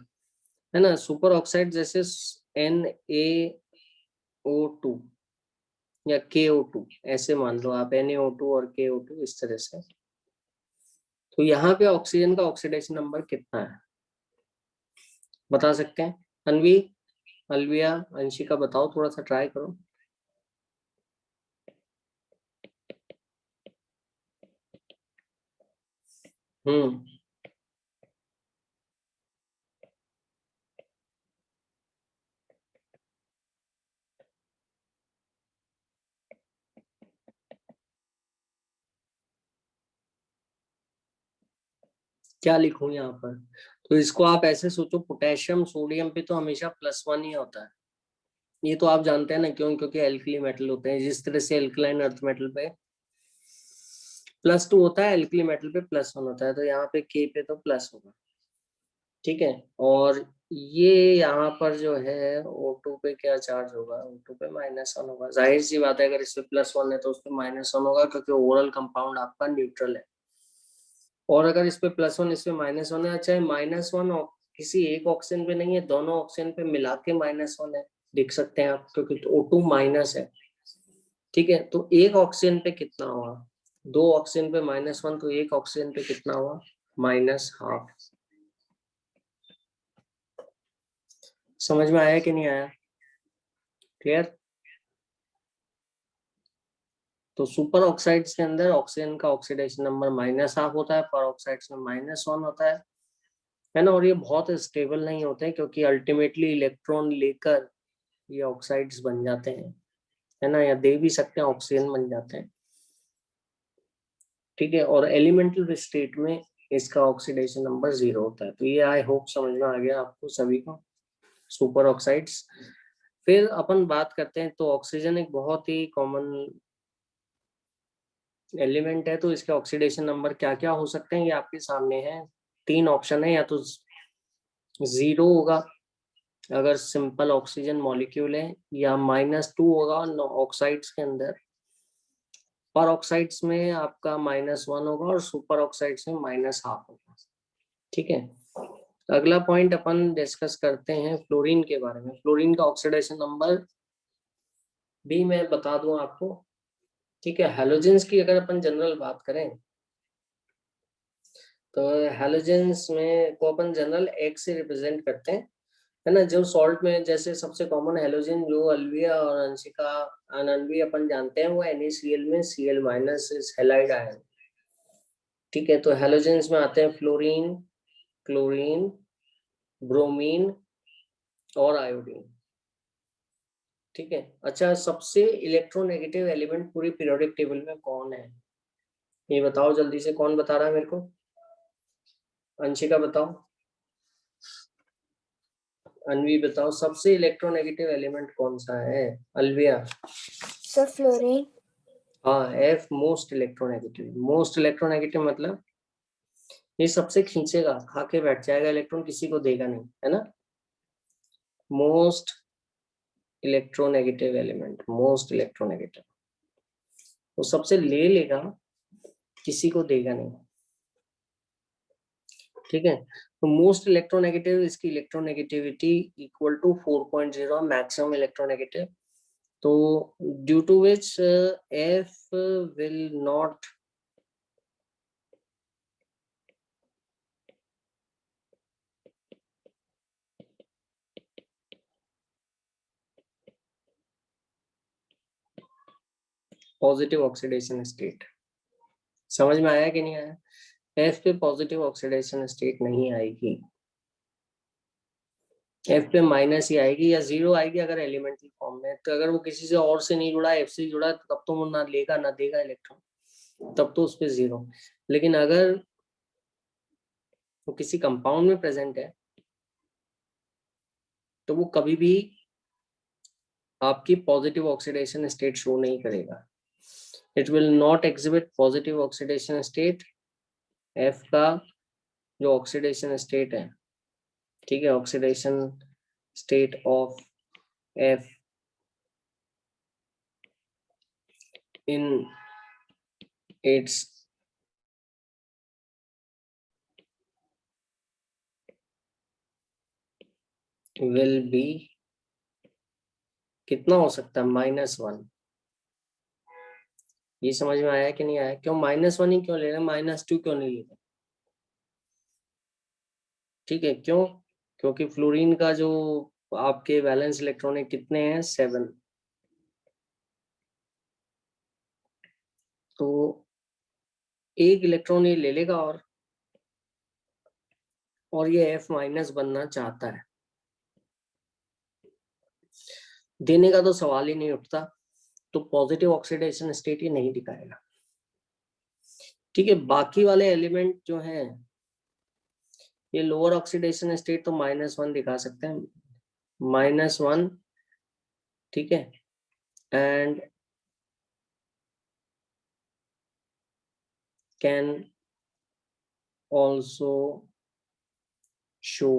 है ना। सुपर ऑक्साइड जैसे NaO2 या KO2 ऐसे मान लो आप, NaO2 और KO2 इस तरह से। तो यहाँ पे ऑक्सीजन का ऑक्सीडेशन नंबर कितना है बता सकते हैं? अनवी, अलविया, अंशिका बताओ, थोड़ा सा ट्राई करो। हम्म, क्या लिखूं यहाँ पर? तो इसको आप ऐसे सोचो, पोटेशियम सोडियम पे तो हमेशा +1 ही होता है, ये तो आप जानते हैं ना, क्यों? क्योंकि एल्कली मेटल होते हैं। जिस तरह से एल्कलाइन अर्थ मेटल पे +2 होता है, एल्कली मेटल पे +1 होता है, तो यहाँ पे K पे तो प्लस होगा, ठीक है। और ये यहाँ पर जो है O2 पे क्या चार्ज होगा? O2 पे -1 होगा। जाहिर सी बात है, अगर इस पे +1 है तो उस पे -1 होगा, क्योंकि ओवरऑल कंपाउंड आपका न्यूट्रल है। और अगर इस पे +1 इस पे -1 है, चाहे -1 किसी एक ऑक्सीजन पे नहीं है, दोनों ऑक्सीजन पे मिला के -1 है, देख सकते हैं आप, क्योंकि O2 माइनस है, ठीक है। तो एक ऑक्सीजन पे कितना हुआ? 2 ऑक्सीजन पे -1, तो एक ऑक्सीजन पे कितना हुआ? -12। समझ में आया कि नहीं आया? क्लियर? तो सुपर ऑक्साइड्स के अंदर ऑक्सीजन का ऑक्सीडेशन नंबर -12 होता है, पर ऑक्साइड्स में -1 होता है ना। और ये बहुत स्टेबल नहीं होते हैं, क्योंकि अल्टीमेटली इलेक्ट्रॉन लेकर ये ऑक्साइड्स बन जाते हैं, है ना, या दे भी सकते हैं, ऑक्सीजन बन जाते हैं, ठीक है। और एलिमेंटल स्टेट में इसका ऑक्सीडेशन नंबर 0 होता है। तो ये आई होप समझ में आ गया आपको सभी को, सुपर ऑक्साइड्स। फिर अपन बात करते हैं, तो ऑक्सीजन एक बहुत ही कॉमन एलिमेंट है, तो इसके ऑक्सीडेशन नंबर क्या क्या हो सकते हैं ये आपके सामने है। 3 ऑप्शन है, या तो 0 होगा अगर सिंपल ऑक्सीजन मॉलिक्यूल है, या -2 होगा ऑक्साइड्स के अंदर, पर ऑक्साइड्स में आपका -1 होगा, और सुपर ऑक्साइड्स में -12 होगा, ठीक है। अगला पॉइंट अपन डिस्कस करते हैं फ्लोरीन के बारे में। फ्लोरीन का ऑक्सीडेशन नंबर भी मैं बता दूं आपको, ठीक है। हैलोजेंस की अगर अपन जनरल बात करें, तो हैलोजेंस में को अपन जनरल X से रिप्रेजेंट करते हैं, है ना। जो सॉल्ट में जैसे सबसे कॉमन हैलोजन जो अलविया और अंशिका अनन्वी अपन जानते हैं, वो NaCl में Cl- इस हैलाइड आयन, ठीक है। तो हैलोजेंस में आते हैं फ्लोरीन, क्लोरीन, ब्रोमीन और आयोडीन, ठीक है। अच्छा, सबसे इलेक्ट्रोनेगेटिव एलिमेंट पूरी पीरियोडिक टेबल में कौन है? ये बताओ जल्दी से, कौन बता रहा है मेरे को? अंशिका बताओ, अनवी बताओ, सबसे इलेक्ट्रोनेगेटिव एलिमेंट कौन सा है? अलविया? Sir fluorine. हाँ, F most electronegative. Most electronegative मतलब ये सबसे खींचेगा, खा के बैठ जाएगा इलेक्ट्रॉन, किसी को देगा नहीं, है ना। Most electronegative element, most electronegative, वो सबसे ले लेगा, किसी को देगा नहीं, ठीक है। तो मोस्ट इलेक्ट्रोनेगेटिव, इसकी electronegativity equal to 4.0, maximum electronegative. तो due to which F will not positive oxidation state. समझ में आया कि नहीं आया? F पे पॉजिटिव ऑक्सीडेशन स्टेट नहीं आएगी, F पे माइनस ही आएगी, या 0 आएगी अगर एलिमेंटल फॉर्म में। तो अगर वो किसी से और से नहीं जुड़ा, F से जुड़ा है, तो तब तो वो ना लेगा ना देगा इलेक्ट्रॉन, तब तो उस पे 0। लेकिन अगर वो किसी कंपाउंड में प्रेजेंट है, तो वो कभी भी आपकी पॉजिटिव ऑक्सीडेशन स्टेट शो नहीं करेगा। It will not exhibit positive oxidation state. F का जो ऑक्सीडेशन स्टेट है, ठीक है, oxidation state of F in it's will be कितना हो सकता है, -1। ये समझ में आया कि नहीं आया? क्यों -1 ही क्यों ले रहे हैं, -2 क्यों नहीं ले रहे? ठीक है, क्यों? क्योंकि फ्लोरीन का जो आपके वैलेंस इलेक्ट्रॉन कितने हैं, 7। तो एक इलेक्ट्रॉन ये ले लेगा और ये F- बनना चाहता है। देने का तो सवाल ही नहीं उठता, तो पॉजिटिव ऑक्सीडेशन स्टेट ये नहीं दिखाएगा। ठीक है, बाकी वाले एलिमेंट जो हैं ये लोअर ऑक्सीडेशन स्टेट तो -1 दिखा सकते हैं, -1। ठीक है, एंड कैन ऑल्सो शो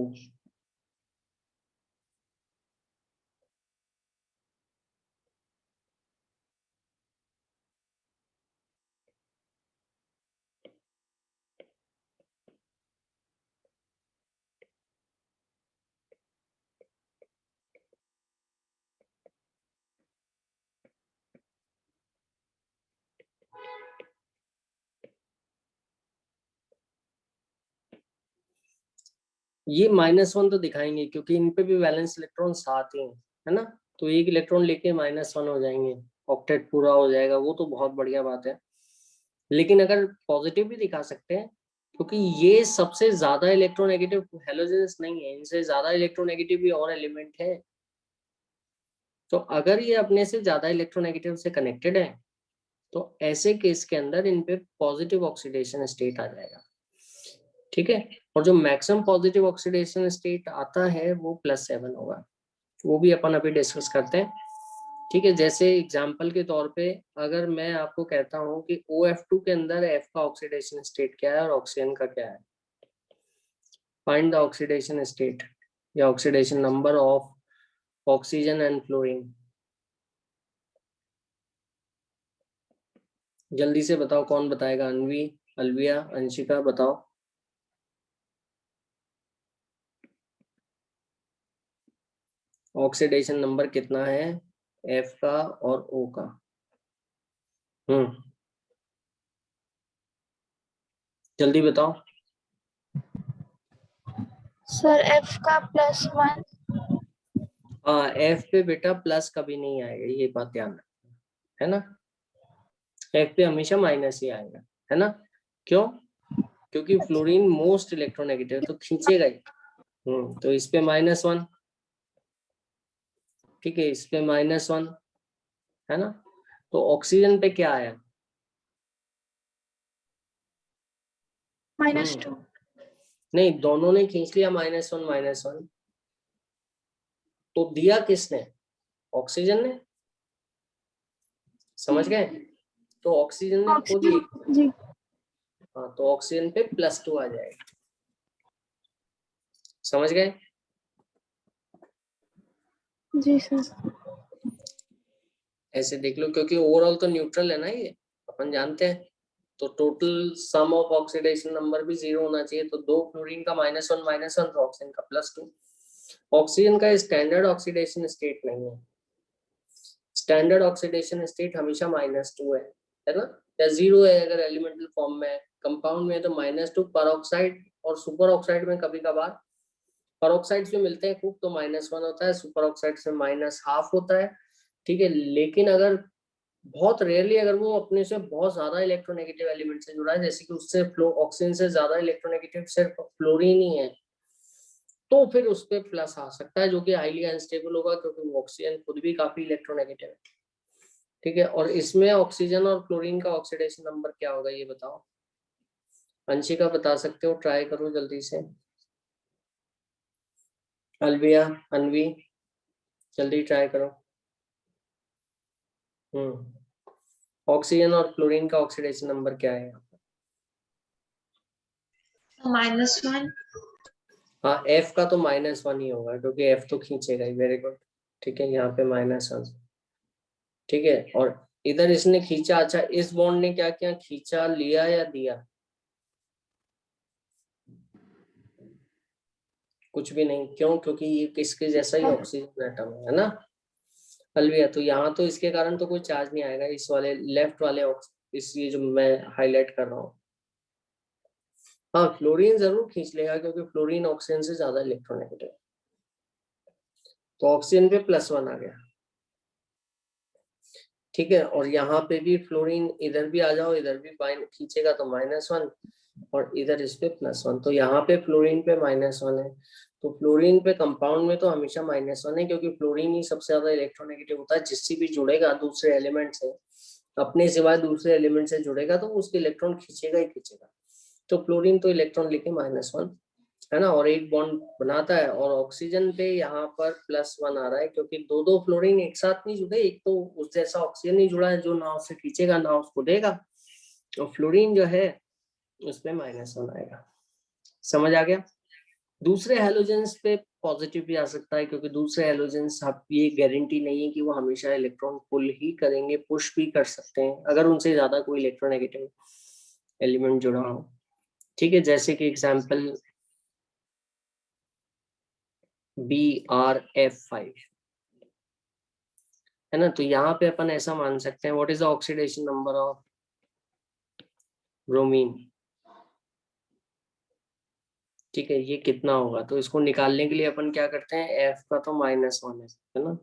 ये -1 तो दिखाएंगे क्योंकि इन पे भी वैलेंस इलेक्ट्रॉन साथ ही हैं, है ना? तो एक इलेक्ट्रॉन लेके -1 हो जाएंगे, ऑक्टेट पूरा हो जाएगा, वो तो बहुत बढ़िया बात है। लेकिन अगर पॉजिटिव भी दिखा सकते हैं, क्योंकि ये सबसे ज्यादा इलेक्ट्रोनेगेटिव हैलोजेनस नहीं है, इनसे ज्यादा इलेक्ट्रोनेगेटिव भी और एलिमेंट है। तो अगर ये अपने से ज्यादा इलेक्ट्रोनेगेटिव से कनेक्टेड है तो ऐसे केस के अंदर इन पे पॉजिटिव ऑक्सीडेशन स्टेट आ जाएगा। ठीक है, और जो मैक्सिमम पॉजिटिव ऑक्सीडेशन स्टेट आता है वो +7 होगा, वो भी अपन अभी डिस्कस करते हैं। ठीक है, जैसे एग्जांपल के तौर पे अगर मैं आपको कहता हूँ कि OF2 के अंदर F का ऑक्सीडेशन स्टेट क्या है और ऑक्सीजन का क्या है, फाइंड द ऑक्सीडेशन स्टेट या oxidation number of oxygen and fluorine. जल्दी से बताओ, कौन बताएगा? अनवी, अलविया, अंशिका, बताओ। ऑक्सीडेशन नंबर कितना है F का और O का? जल्दी बताओ। सर F का +1। हाँ, F पे बेटा प्लस कभी नहीं आएगा, ये बात ध्यान रखना, है ना? F पे हमेशा माइनस ही आएगा, है ना? क्यों? क्योंकि फ्लोरीन मोस्ट इलेक्ट्रोनेगेटिव तो खींचेगा ही। तो इस पे -1, ठीक है, इस पे -1, है ना? तो ऑक्सीजन पे क्या आया? -2। नहीं, दोनों ने खींच लिया -1 -1। तो दिया किसने? ऑक्सीजन ने। समझ गए? तो ऑक्सीजन ने खुद ही, जी हाँ, तो ऑक्सीजन पे +2 आ जाएगा। समझ गए? जी सर। ऐसे देख लो, क्योंकि ओवरऑल तो न्यूट्रल है ना ये, अपन जानते हैं। तो total sum of oxidation number भी 0 होना चाहिए। तो 2 फ्लोरीन का -1 -1, तो ऑक्सीजन का +2। ऑक्सीजन का स्टैंडर्ड ऑक्सीडेशन स्टेट नहीं है, स्टैंडर्ड ऑक्सीडेशन स्टेट हमेशा -2 है ना? या 0 है अगर एलिमेंटल फॉर्म में है। कंपाउंड में तो -2, परऑक्साइड और सुपर ऑक्साइड में कभी कभार, परऑक्साइड में मिलते हैं खूब तो -1 होता है, सुपर ऑक्साइड से -1/2 होता है। ठीक है, लेकिन अगर बहुत रेयरली अगर वो अपने से बहुत ज्यादा इलेक्ट्रोनेगेटिव एलिमेंट से जुड़ा है, जैसे कि उससे फ्लो ऑक्सीजन से ज्यादा इलेक्ट्रोनेगेटिव सिर्फ फ्लोरीन ही है, तो फिर उस पर प्लस आ सकता है, जो कि हाईली अनस्टेबल होगा क्योंकि वो ऑक्सीजन खुद भी काफी इलेक्ट्रोनेगेटिव है। ठीक है, और इसमें ऑक्सीजन और क्लोरीन का ऑक्सीडेशन नंबर क्या होगा ये बताओ? अंशिका बता सकते हो, ट्राई करो जल्दी से। अलविया, अनवी, जल्दी ट्राई करो। ऑक्सीजन और क्लोरीन का ऑक्सीडेशन नंबर क्या है? -1। हाँ, F का तो -1 ही होगा क्योंकि F तो खींचेगा ही। वेरी गुड, ठीक है, यहाँ पे -1। ठीक है, और इधर इसने खींचा, अच्छा इस बॉन्ड ने क्या किया, खींचा, लिया या दिया? कुछ भी नहीं, क्यों? क्योंकि ये किसके जैसा ही ऑक्सीजन एटम है ना। अलविया, तो यहाँ तो इसके कारण तो कोई चार्ज नहीं आएगा, इस वाले लेफ्ट वाले इस ये जो मैं हाईलाइट कर रहा हूँ। हाँ फ्लोरीन जरूर खींच लेगा क्योंकि फ्लोरीन ऑक्सीजन से ज्यादा इलेक्ट्रोनेगेटिव, तो ऑक्सीजन पे +1 आ गया। ठीक है, और यहाँ पे भी फ्लोरीन, इधर भी आ जाओ, इधर भी खींचेगा तो -1, और इधर इस पे +1, तो यहाँ पे फ्लोरीन पे -1 है। तो फ्लोरीन पे कंपाउंड में तो हमेशा -1 है, क्योंकि फ्लोरीन ही सबसे ज्यादा इलेक्ट्रोनेगेटिव होता है। जिससे भी जुड़ेगा दूसरे एलिमेंट से, अपने सिवाय दूसरे एलिमेंट से जुड़ेगा तो उसके इलेक्ट्रॉन खींचेगा ही खींचेगा। तो फ्लोरीन तो इलेक्ट्रॉन लेके -1 है ना, और एक बॉन्ड बनाता है। और ऑक्सीजन पे यहाँ पर +1 आ रहा है, क्योंकि दो दो फ्लोरीन एक साथ नहीं जुड़े, एक तो उस जैसा ऑक्सीजन नहीं जुड़ा है जो ना उससे खींचेगा ना उसको देगा, और फ्लोरीन जो है उसमें -1 आएगा। समझ आ गया? दूसरे हैलोजेंस पे पॉजिटिव भी आ सकता है, क्योंकि दूसरे हैलोजेंस आप ये गारंटी नहीं है कि वो हमेशा इलेक्ट्रॉन पुल ही करेंगे, पुश भी कर सकते हैं अगर उनसे ज्यादा कोई इलेक्ट्रोनेगेटिव एलिमेंट जुड़ा हो। ठीक है, जैसे कि एग्जांपल BrF5 है ना, तो यहाँ पे अपन ऐसा मान सकते हैं, what is the oxidation number of bromine. ठीक है, ये कितना होगा, तो इसको निकालने के लिए अपन क्या करते हैं, F का तो -1 है ना,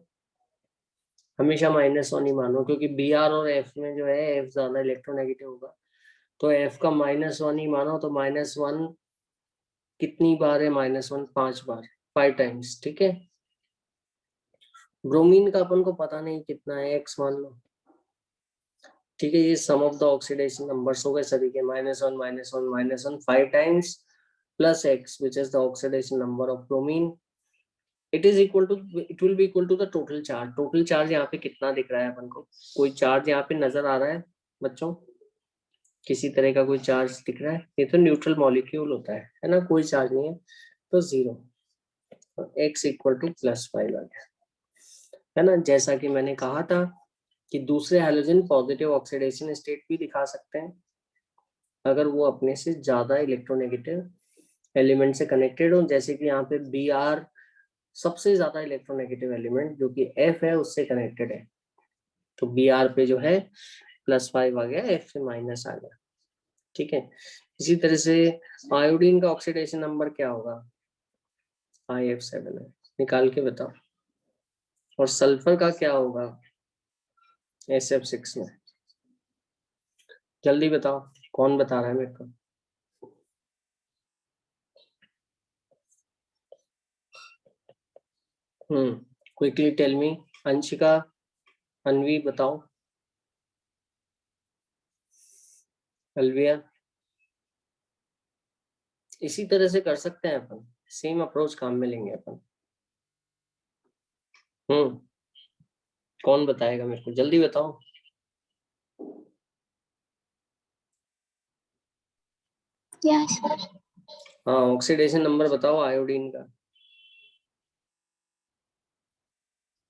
हमेशा -1 ही मानो, क्योंकि Br और F में जो है F ज्यादा इलेक्ट्रोनेगेटिव होगा, तो F का -1 ही मानो। तो -1 कितनी बार है, -1 5 बार, 5 टाइम्स। ठीक है, ब्रोमीन का अपन को पता नहीं कितना है, X मान लो। ठीक है, ये sum of the oxidation numbers हो गए सभी के, -1 -1 -1 5 times plus X which is the oxidation number of bromine. It will be equal to the total charge. Total charge यहाँ पे कितना दिख रहा है अपन को, कोई चार्ज यहाँ पे नजर आ रहा है बच्चों? किसी तरह का कोई चार्ज दिख रहा है? ये तो न्यूट्रल मॉलिक्यूल होता है ना, कोई चार्ज नहीं है, तो 0। X इक्वल टू +5 आ गया, है ना। जैसा कि मैंने कहा था कि दूसरे हैलोजन पॉजिटिव ऑक्सीडेशन स्टेट भी दिखा सकते हैं अगर वो अपने से ज्यादा इलेक्ट्रोनेगेटिव एलिमेंट से कनेक्टेड हो, जैसे कि यहाँ पे Br सबसे ज्यादा इलेक्ट्रोनेगेटिव एलिमेंट जो कि F है उससे कनेक्टेड है, तो Br पे जो है +5 आ गया, F से माइनस आ गया। ठीक है, इसी तरह से आयोडीन का ऑक्सीडेशन नंबर क्या होगा, IF7 है, निकाल के बताओ। और सल्फर का क्या होगा SF6 में, जल्दी बताओ, कौन बता रहा है मेरे को? Quickly tell me. Anshika, Anvi बताओ, अलविया। इसी तरह से कर सकते हैं अपन, सेम अप्रोच काम में लेंगे अपन। कौन बताएगा मेरे को, जल्दी बताओ। सर। हाँ, ऑक्सीडेशन नंबर बताओ आयोडीन का,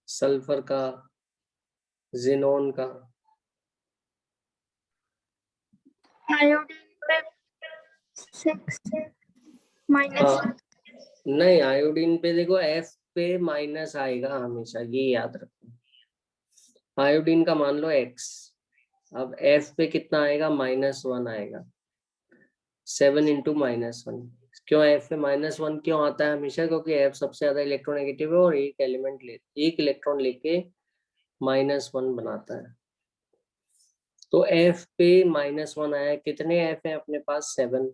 सल्फर का, जिनोन का। आयोडीन पे 6 हाँ, -1। नहीं आयोडीन पे देखो F पे माइनस आएगा हमेशा, ये याद रखो। आयोडीन का मान लो X, अब F पे कितना आएगा, -1 आएगा, 7 × -1। क्यों F पे -1 क्यों आता है हमेशा, क्योंकि F सबसे ज्यादा इलेक्ट्रोनेगेटिव है और एक इलेक्ट्रॉन लेके -1 बनाता है। तो F पे -1 आया, कितने F है अपने पास, 7,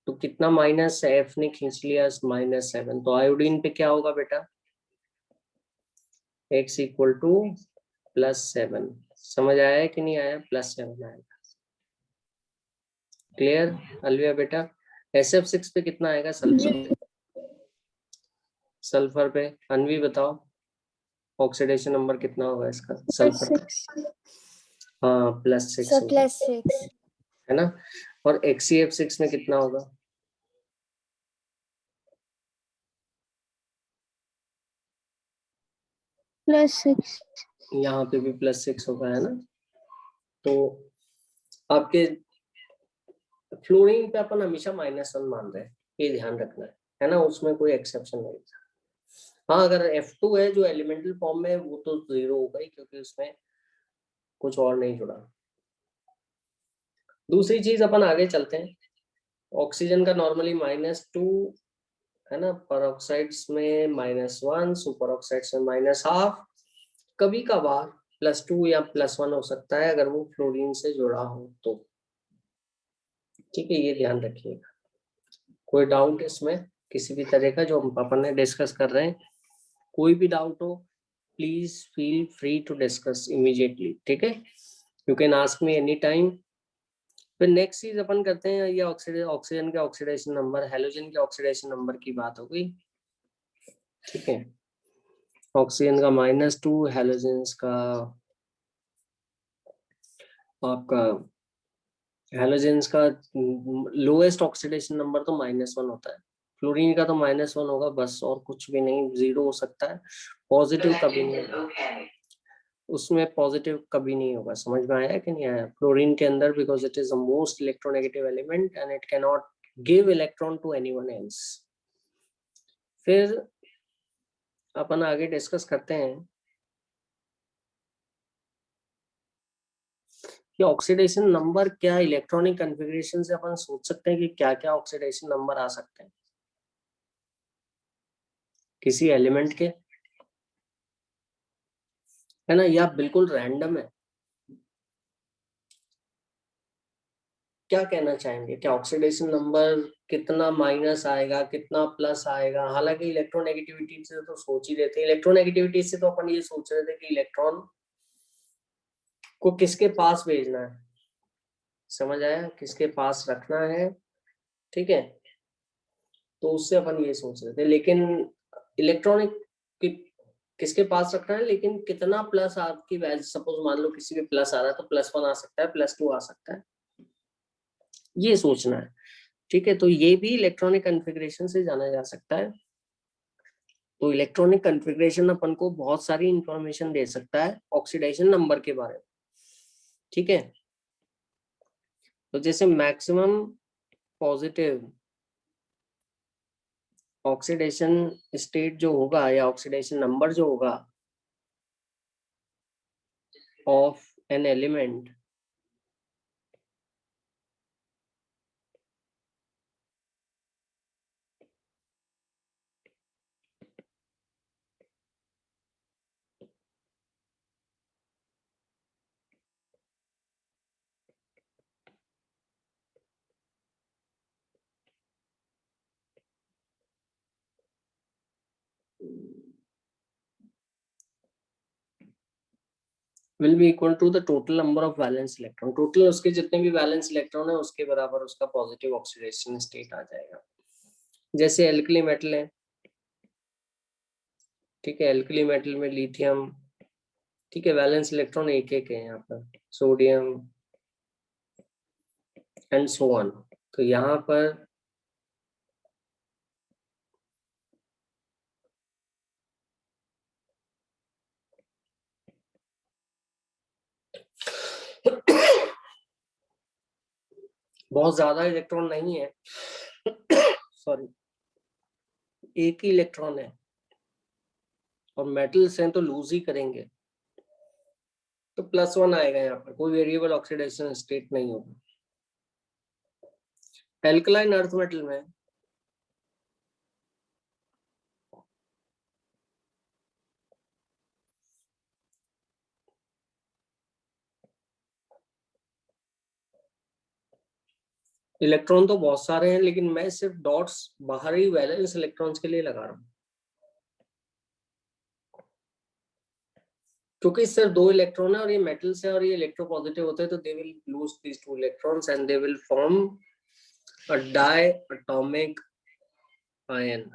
तो कितना माइनस F ने खींच लिया, -7। तो आयोडीन पे क्या होगा बेटा, X इक्वल टू +7। समझ आया है कि नहीं आया, +7 आएगा। क्लियर अलविया बेटा? SF6 पे कितना आएगा, सल्फर पे अनवी बताओ, ऑक्सीडेशन नंबर कितना होगा इसका सल्फर का? हाँ +6 होगा, +6 है ना। और XCF6 में कितना होगा, +6 यहाँ पे भी +6 होगा, है ना। तो आपके फ्लोरीन पे अपन हमेशा -1 मान रहे हैं, ये ध्यान रखना है ना, उसमें कोई एक्सेप्शन नहीं था। हाँ, अगर F2 है जो एलिमेंटल फॉर्म में, वो तो 0 होगा ही, क्योंकि उसमें कुछ और नहीं जुड़ा। दूसरी चीज अपन आगे चलते हैं। ऑक्सीजन का नॉर्मली -2 है ना, परऑक्साइड्स में -1, सुपर ऑक्साइड्स में -12, कभी कभार +2 या +1 हो सकता है अगर वो फ्लोरीन से जुड़ा हो तो। ठीक है, ये ध्यान रखिएगा। कोई डाउट इसमें किसी भी तरह का जो अपन ने डिस्कस कर रहे हैं, कोई भी डाउट हो please feel free to discuss immediately. ठीक है, you can ask me any time. फिर नेक्स्ट चीज अपन करते हैं, ये ऑक्सीजन के ऑक्सीडेशन नंबर, हैलोजन के ऑक्सीडेशन नंबर की बात हो गई। ठीक है, ऑक्सीजन का -2, हैलोजन का आपका हैलोजेंस का लोएस्ट ऑक्सीडेशन नंबर तो -1 होता है। फ्लोरीन का तो -1 होगा बस, और कुछ भी नहीं, 0 हो सकता है। पॉजिटिव कभी नहीं होगा उसमें, पॉजिटिव कभी नहीं होगा। समझ में आया कि नहीं आया? फ्लोरीन के अंदर, because it is the most electronegative element and it can not give electron to anyone else. फिर अपन आगे डिस्कस करते हैं कि ऑक्सीडेशन नंबर क्या, इलेक्ट्रॉनिक कॉन्फ़िगरेशन से अपन सोच सकते हैं कि क्या क्या ऑक्सीडेशन नंबर आ सकते हैं किसी एलिमेंट के, है ना, या बिल्कुल रैंडम है। क्या कहना चाहेंगे, क्या ऑक्सीडेशन नंबर कितना माइनस आएगा, कितना प्लस आएगा? हालांकि इलेक्ट्रोनेगेटिविटी से तो सोच ही रहे थे, इलेक्ट्रोनेगेटिविटी से तो अपन ये सोच रहे थे कि इलेक्ट्रॉन को किसके पास भेजना है, समझ आया, किसके पास रखना है। ठीक है, तो उससे अपन ये सोच रहे थे, लेकिन इलेक्ट्रॉनिक किसके पास रखना है, लेकिन कितना प्लस आपकी वैल्यू, सपोज मान लो किसी में प्लस आ रहा है तो +1 आ सकता है, +2 आ सकता है, ये सोचना है। ठीक है, तो ये भी इलेक्ट्रॉनिक कॉन्फ़िगरेशन से जाना जा सकता है। तो इलेक्ट्रॉनिक कॉन्फ़िगरेशन अपन को बहुत सारी इंफॉर्मेशन दे सकता है ऑक्सीडेशन नंबर के बारे में। ठीक है, तो जैसे मैक्सिमम पॉजिटिव ऑक्सीडेशन स्टेट जो होगा, या ऑक्सीडेशन नंबर जो होगा of an element, will be equal to the total number of valence electron, total उसके जितने भी वैलेंस इलेक्ट्रॉन है उसके बराबर उसका पॉजिटिव ऑक्सीडेशन स्टेट आ जाएगा। जैसे एल्कली मेटल है, ठीक है, एल्कली मेटल में लिथियम, ठीक है, वैलेंस इलेक्ट्रॉन एक एक है यहाँ पर, सोडियम एंड सो ऑन। तो यहाँ पर बहुत ज्यादा इलेक्ट्रॉन नहीं है सॉरी, एक ही इलेक्ट्रॉन है, और मेटल्स हैं तो लूज ही करेंगे, तो +1 आएगा यहाँ पर, कोई वेरिएबल ऑक्सीडेशन स्टेट नहीं होगा। एल्कलाइन अर्थ मेटल में इलेक्ट्रॉन तो बहुत सारे हैं, लेकिन मैं सिर्फ डॉट्स बाहरी वैलेंस इलेक्ट्रॉन्स के लिए लगा रहा हूँ, क्योंकि सिर्फ 2 इलेक्ट्रॉन है और ये मेटल्स है और ये इलेक्ट्रोपॉजिटिव होते हैं, तो they will lose these 2 electrons and they will form a diatomic ion.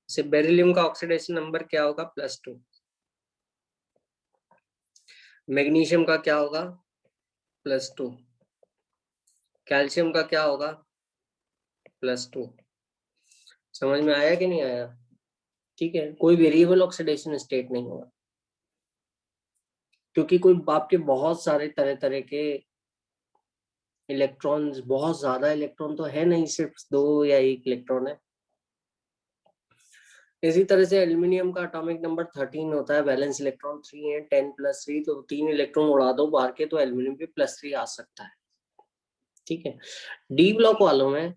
से बेरिलियम का ऑक्सीडेशन नंबर क्या होगा, +2। मैग्नीशियम का क्या होगा, +2। कैल्शियम का क्या होगा, +2। समझ में आया कि नहीं आया? ठीक है, कोई वेरिएबल ऑक्सीडेशन स्टेट नहीं होगा। क्योंकि कोई आपके बहुत सारे तरह तरह के इलेक्ट्रॉन्स, बहुत ज्यादा इलेक्ट्रॉन तो है नहीं, सिर्फ 2 या 1 इलेक्ट्रॉन है। इसी तरह से एल्यूमिनियम का एटॉमिक नंबर 13 होता है, वैलेंस इलेक्ट्रॉन 3 है, 10+3, तो 3 इलेक्ट्रॉन उड़ा दो बाहर के तो एल्यूमिनियम पे +3 आ सकता है। ठीक है, डी ब्लॉक वालों में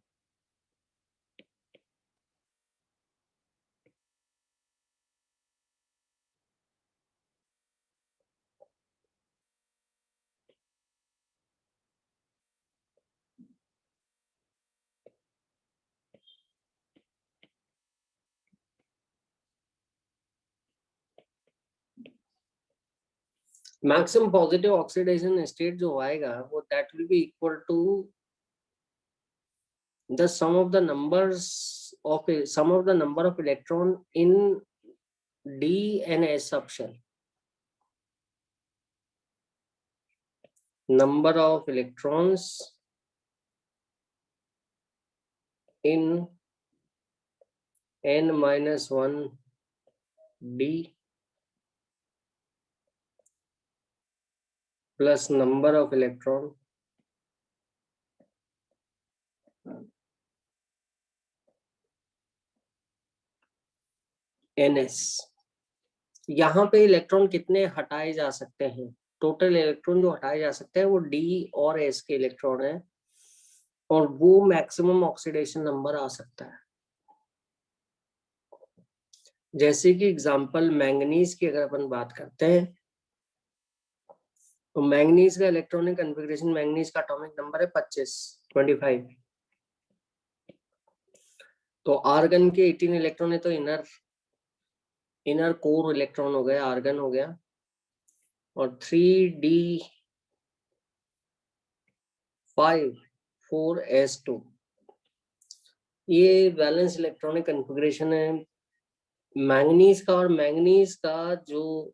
मैक्सिमम पॉजिटिव ऑक्सीडेशन स्टेट जो आएगा वो that will be equal to the sum of the number of electron in D and S subshell. Number of electrons in n-1 D plus number of electron ns। यहाँ पे electron कितने हटाए जा सकते हैं? टोटल इलेक्ट्रॉन जो हटाए जा सकते हैं वो D और S के इलेक्ट्रॉन है, और वो मैक्सिमम ऑक्सीडेशन नंबर आ सकता है। जैसे कि एग्जांपल मैंगनीज की अगर अपन बात करते हैं, तो मैंगनीज का इलेक्ट्रॉनिक कॉन्फ़िगरेशन, मैंगनीज का एटॉमिक नंबर है 25। तो आर्गन के 18 इलेक्ट्रॉन है, तो इनर कोर इलेक्ट्रॉन हो गया, आर्गन हो गया, और 3d5 4s2, ये बैलेंस इलेक्ट्रॉनिक कॉन्फ़िगरेशन है मैंगनीज का। और मैंगनीज का जो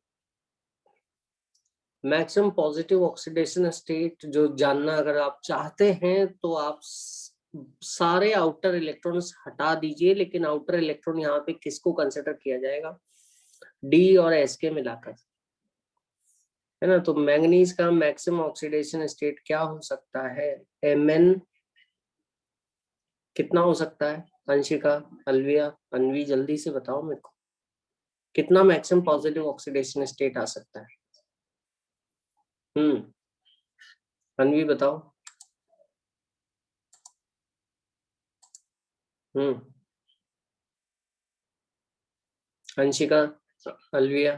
मैक्सिमम पॉजिटिव ऑक्सीडेशन स्टेट जो जानना अगर आप चाहते हैं, तो आप सारे आउटर इलेक्ट्रॉन्स हटा दीजिए, लेकिन आउटर इलेक्ट्रॉन यहाँ पे किसको कंसिडर किया जाएगा? डी और एस के मिलाकर, है ना। तो मैंगनीज का मैक्सिमम ऑक्सीडेशन स्टेट क्या हो सकता है? Mn कितना हो सकता है? अंशिका, अलविया, अनवी, जल्दी से बताओ मेरे को, कितना मैक्सिमम पॉजिटिव ऑक्सीडेशन स्टेट आ सकता है? अनवी बताओ। अंशिका, अलविया,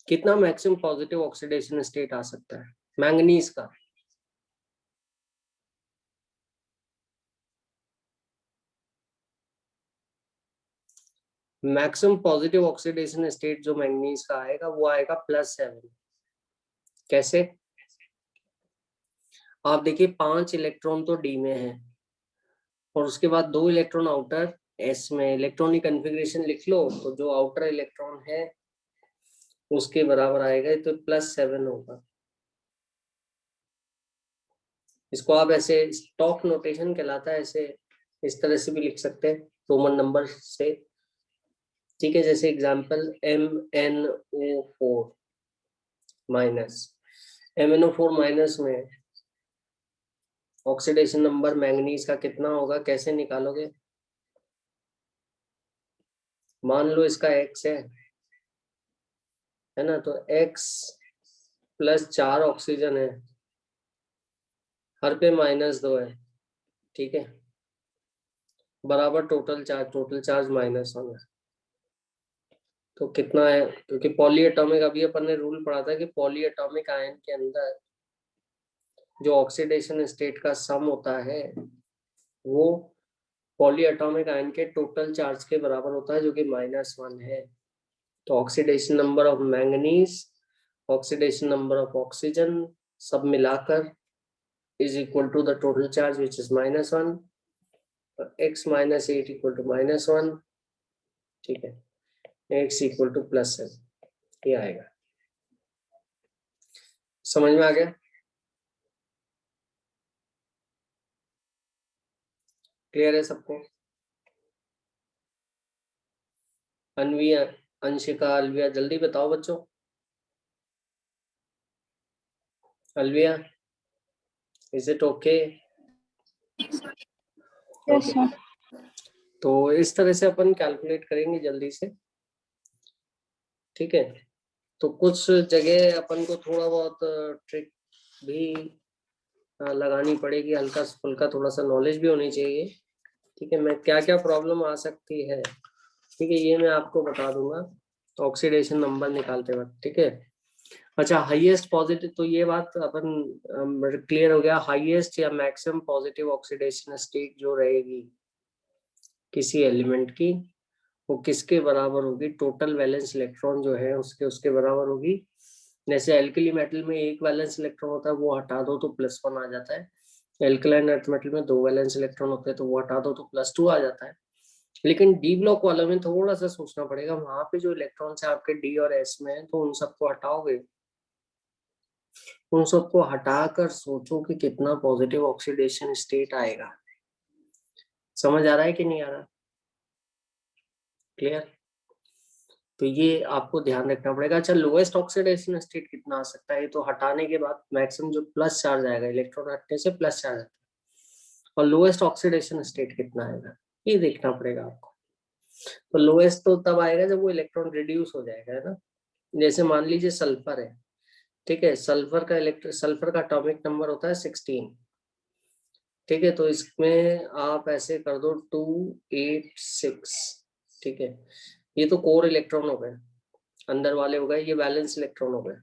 कितना मैक्सिमम पॉजिटिव ऑक्सीडेशन स्टेट आ सकता है मैंगनीज का? मैक्सिमम पॉजिटिव ऑक्सीडेशन स्टेट जो मैंगनीज का आएगा वो आएगा +7। कैसे? आप देखिए 5 इलेक्ट्रॉन तो डी में है, और उसके बाद 2 इलेक्ट्रॉन आउटर एस में। इलेक्ट्रॉनिक कॉन्फ़िगरेशन लिख लो, तो जो आउटर इलेक्ट्रॉन है उसके बराबर आएगा, तो +7 होगा। इसको आप ऐसे स्टॉक नोटेशन कहलाता है, ऐसे इस तरह से भी लिख सकते हैं रोमन नंबर से। ठीक है, जैसे example MnO4 minus, MnO4 minus में ऑक्सीडेशन नंबर मैंगनीज का कितना होगा, कैसे निकालोगे? मान लो इसका X है ना, तो X +4 ऑक्सीजन है, हर पे -2 है, ठीक है, बराबर टोटल चार्ज -1 है। तो कितना है? क्योंकि पॉली एटॉमिक, अभी अपन ने रूल पढ़ा था कि पॉली एटॉमिक आयन के अंदर जो ऑक्सीडेशन स्टेट का सम होता है वो पॉली एटॉमिक आयन के टोटल चार्ज के बराबर होता है, जो कि -1 है। तो oxidation number of manganese, oxidation number of oxygen, सब मिलाकर is equal to the total charge which is -1। x - 8 equal to -1, ठीक है, x इक्वल टू +7, ये आएगा। समझ में आ गया? क्लियर है सबको? अनवी, अंशिका, अलविया, जल्दी बताओ बच्चों। Alvia, is it okay? Yes sir. तो इस तरह से अपन कैलकुलेट करेंगे जल्दी से, ठीक है। तो कुछ जगह अपन को थोड़ा बहुत ट्रिक भी लगानी पड़ेगी, हल्का फुल्का थोड़ा सा नॉलेज भी होनी चाहिए, ठीक है। मैं क्या क्या प्रॉब्लम आ सकती है, ठीक है, ये मैं आपको बता दूंगा ऑक्सीडेशन नंबर निकालते वक्त, ठीक है। अच्छा, हाईएस्ट पॉजिटिव, तो ये बात अपन क्लियर हो गया। हाईएस्ट या मैक्सिमम पॉजिटिव ऑक्सीडेशन स्टेट जो रहेगी किसी एलिमेंट की, वो किसके बराबर होगी? टोटल वैलेंस इलेक्ट्रॉन जो है उसके उसके बराबर होगी। जैसे एल्कली मेटल में एक वैलेंस इलेक्ट्रॉन होता है, वो हटा दो तो +1 आ जाता है। एल्कलाइन अर्थ मेटल में 2 वैलेंस इलेक्ट्रॉन होते हैं, तो वो हटा दो तो +2 आ जाता है। लेकिन डी ब्लॉक वाला में थोड़ा सा सोचना पड़ेगा, वहां पे जो इलेक्ट्रॉन्स है आपके डी और एस में, तो उन सबको हटाओगे, उन सबको हटाकर सोचो कि कितना पॉजिटिव ऑक्सीडेशन स्टेट आएगा। समझ आ रहा है कि नहीं आ रहा? क्लियर? तो ये आपको ध्यान रखना पड़ेगा। अच्छा, लोएस्ट ऑक्सीडेशन स्टेट कितना आ सकता है? तो हटाने के बाद मैक्सिमम जो प्लस चार्ज आएगा, इलेक्ट्रॉन हटने से प्लस चार्ज आता है, और लोएस्ट ऑक्सीडेशन स्टेट कितना आएगा, ये देखना पड़ेगा आपको। तो लोएस्ट तो तब आएगा जब वो इलेक्ट्रॉन रिड्यूस हो जाएगा, है ना। जैसे मान लीजिए सल्फर है, ठीक है, सल्फर का एटॉमिक नंबर होता है 16, ठीक है। तो इसमें आप ऐसे कर दो 286, ठीक है। ये तो कोर इलेक्ट्रॉन हो गए, अंदर वाले हो गए, ये वैलेंस इलेक्ट्रॉन हो गए।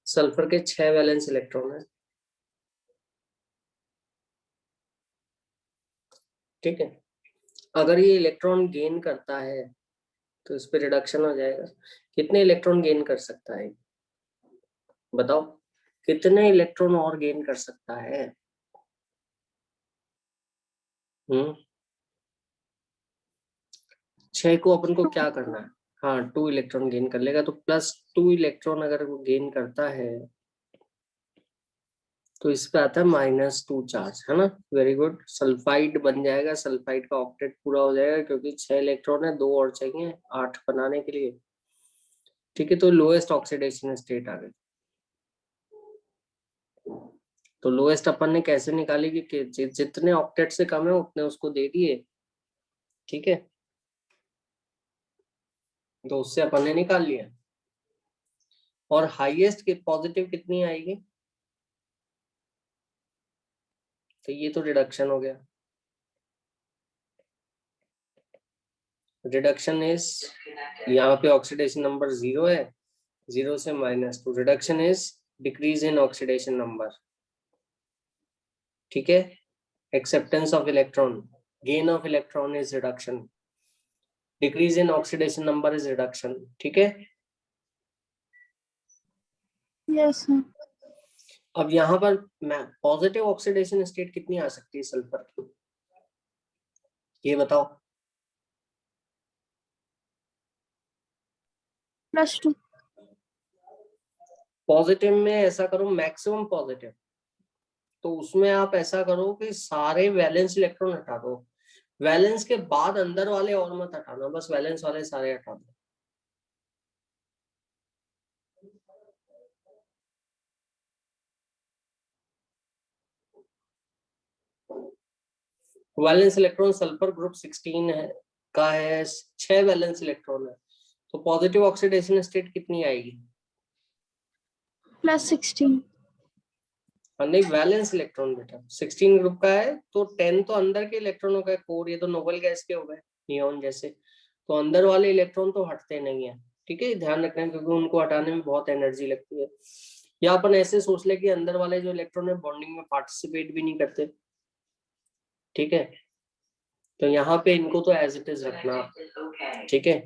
सल्फर के 6 वैलेंस इलेक्ट्रॉन है, ठीक है। अगर ये इलेक्ट्रॉन गेन करता है तो इस पे रिडक्शन हो जाएगा। कितने इलेक्ट्रॉन गेन कर सकता है बताओ? कितने इलेक्ट्रॉन और गेन कर सकता है? 6 को अपन को क्या करना है? हाँ, 2 इलेक्ट्रॉन गेन कर लेगा, तो +2 इलेक्ट्रॉन अगर वो गेन करता है तो इस पे आता है -2 चार्ज, है ना। वेरी गुड, सल्फाइड बन जाएगा, सल्फाइड का ऑक्टेट पूरा हो जाएगा, क्योंकि 6 इलेक्ट्रॉन है, 2 और चाहिए 8 बनाने के लिए, ठीक है। तो लोएस्ट ऑक्सीडेशन स्टेट आ गई। तो लोएस्ट अपन ने कैसे निकाली कि जितने ऑक्टेट से कम है उतने उसको दे दिए, ठीक है। तो उससे अपन ने निकाल लिया। और हाईएस्ट की पॉजिटिव कितनी आएगी? तो ये तो रिडक्शन हो गया। रिडक्शन इज, यहाँ पे ऑक्सीडेशन नंबर 0 है, 0 से -2, reduction is decrease in oxidation number, ठीक है। Acceptance of electron, gain of electron is reduction, decrease in oxidation number is reduction, ठीक है। Yes sir. अब यहाँ पर पॉजिटिव ऑक्सीडेशन स्टेट कितनी आ सकती है सल्फर की, ये बताओ? +2। पॉजिटिव में ऐसा करो, मैक्सिमम पॉजिटिव, तो उसमें आप ऐसा करो कि सारे वैलेंस इलेक्ट्रॉन हटा दो, वैलेंस के बाद अंदर वाले और मत हटाना, बस वैलेंस वाले सारे हटा दो। वैलेंस इलेक्ट्रॉन सल्फर ग्रुप 16 है का है, 6 वैलेंस इलेक्ट्रॉन है, तो पॉजिटिव ऑक्सीडेशन स्टेट कितनी आएगी? +16। नहीं, वैलेंस इलेक्ट्रॉन बेटा 16 ग्रुप का है, तो 10 तो अंदर के इलेक्ट्रॉनों का है, कोर, ये तो नोबल गैस के हो गए नियॉन जैसे, तो अंदर वाले इलेक्ट्रॉन तो हटते नहीं है, ठीक है, ध्यान रखना है, क्योंकि उनको हटाने में बहुत एनर्जी लगती है। या अपन ऐसे सोच ले कि अंदर वाले जो इलेक्ट्रॉन है बॉन्डिंग में पार्टिसिपेट भी नहीं करते, ठीक है। तो यहाँ पे इनको तो एज इट इज रखना, ठीक है।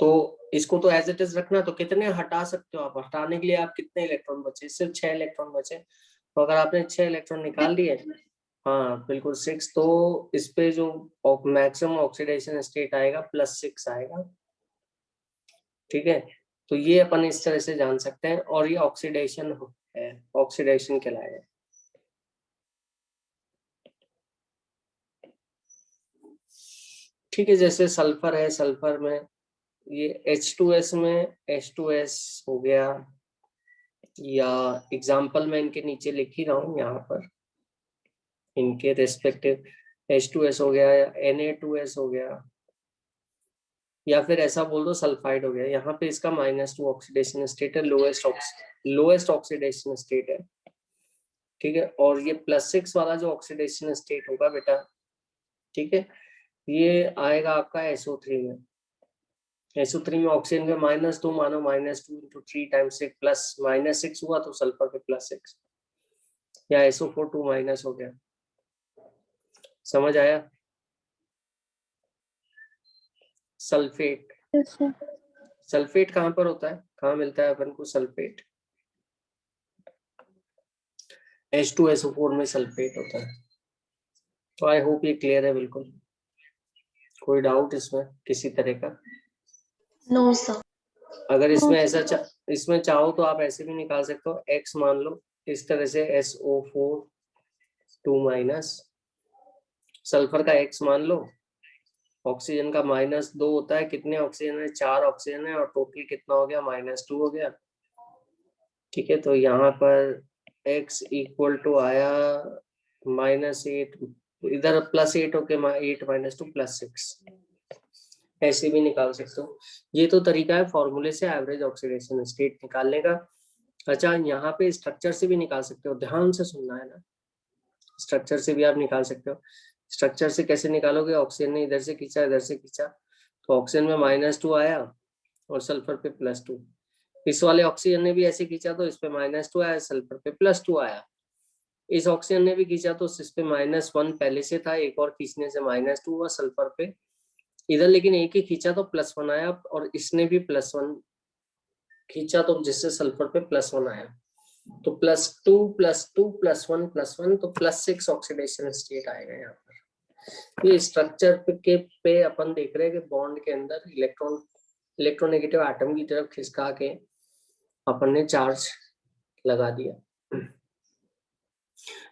तो इसको तो एज इट इज रखना। तो कितने हटा सकते हो आप? हटाने के लिए आप कितने इलेक्ट्रॉन बचे? सिर्फ 6 इलेक्ट्रॉन बचे, तो अगर आपने 6 इलेक्ट्रॉन निकाल दिए, हाँ बिल्कुल 6, तो इस पे जो मैक्सिमम ऑक्सीडेशन स्टेट आएगा +6 आएगा, ठीक है। तो ये अपन इस तरह से जान सकते हैं, और ये ऑक्सीडेशन है, ऑक्सीडेशन कहलाएगा। ठीक है, जैसे सल्फर है, सल्फर में ये H2S में H2S हो गया, या एग्जाम्पल में इनके नीचे लिख ही रहा हूँ यहाँ पर, इनके रेस्पेक्टिव H2S हो गया या Na2S हो गया, या फिर ऐसा बोल दो सल्फाइड हो गया। यहाँ पे इसका -2 ऑक्सीडेशन स्टेट है, लोएस्ट ऑक्सीडेशन स्टेट है, ठीक है। और ये +6 वाला जो ऑक्सीडेशन स्टेट होगा बेटा, ठीक है, ये आएगा आपका SO3 में। SO3 में ऑक्सीजन में -2 मानो, -2 × 3 टाइम्स 6 प्लस -6 हुआ तो सल्फर पे +6, या SO4 2- हो गया। समझ आया? सल्फेट, सल्फेट कहाँ पर होता है, कहाँ मिलता है अपन को सल्फेट? H2SO4 में सल्फेट होता है। तो आई होप ये क्लियर है बिल्कुल, कोई डाउट इसमें किसी तरह का? No, sir. अगर इसमें इसमें चाहो तो आप ऐसे भी निकाल सकते हो, X मान लो इस तरह से, SO4 2-, सल्फर का X मान लो, ऑक्सीजन का -2 होता है, कितने ऑक्सीजन है, 4 ऑक्सीजन है, और टोटल कितना हो गया, -2 हो गया, ठीक है। तो यहाँ पर X = आया -8, इधर +8 होके 8 - 2 +6, ऐसे भी निकाल सकते हो। ये तो तरीका है फॉर्मूले से एवरेज ऑक्सीडेशन स्टेट निकालने का। अच्छा, यहाँ पे स्ट्रक्चर से भी निकाल सकते हो, ध्यान से सुनना है ना, स्ट्रक्चर से भी आप निकाल सकते हो। स्ट्रक्चर से कैसे निकालोगे, ऑक्सीजन ने इधर से खींचा, इधर से खींचा, तो ऑक्सीजन में -2 आया और सल्फर पे +2। इस वाले ऑक्सीजन ने भी ऐसे खींचा तो इस पे -2 आया, सल्फर पे +2 आया। इस ऑक्सीजन ने भी खींचा तो इस पे -1 पहले से था, एक और खींचने से -2 हुआ सल्फर पे इधर, लेकिन एक ही खींचा तो +1 आया, और इसने भी +1 खींचा तो जिससे सल्फर पे +1 आया, तो +2 +2 +1 +1 तो +6 ऑक्सीडेशन स्टेट आएगा यहाँ पर। ये स्ट्रक्चर पे अपन देख रहे हैं कि बॉन्ड के अंदर इलेक्ट्रोनेगेटिव एटम की तरफ खिसका के अपन ने चार्ज लगा दिया।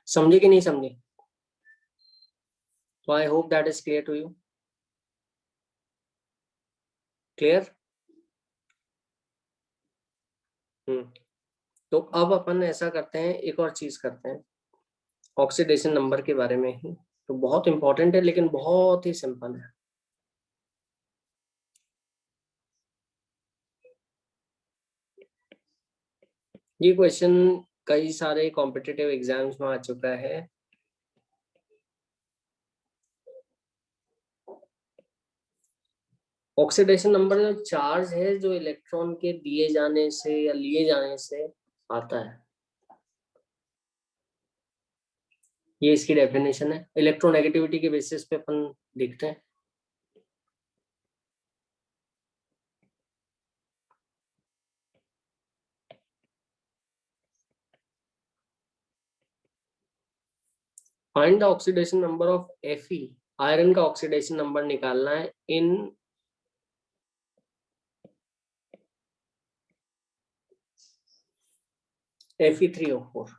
समझे कि नहीं समझे? तो I hope that is clear to you. Clear? तो अब अपन ऐसा करते हैं, एक और चीज करते हैं ऑक्सीडेशन नंबर के बारे में ही, तो बहुत इंपॉर्टेंट है लेकिन बहुत ही सिंपल है। ये क्वेश्चन कई सारे कॉम्पिटिटिव एग्जाम्स में आ चुका है। ऑक्सीडेशन नंबर जो चार्ज है जो इलेक्ट्रॉन के दिए जाने से या लिए जाने से आता है, ये इसकी डेफिनेशन है। इलेक्ट्रोनेगेटिविटी के बेसिस पे अपन देखते हैं। Find the oxidation number of Fe, iron का ऑक्सीडेशन नंबर निकालना है इन Fe3O4।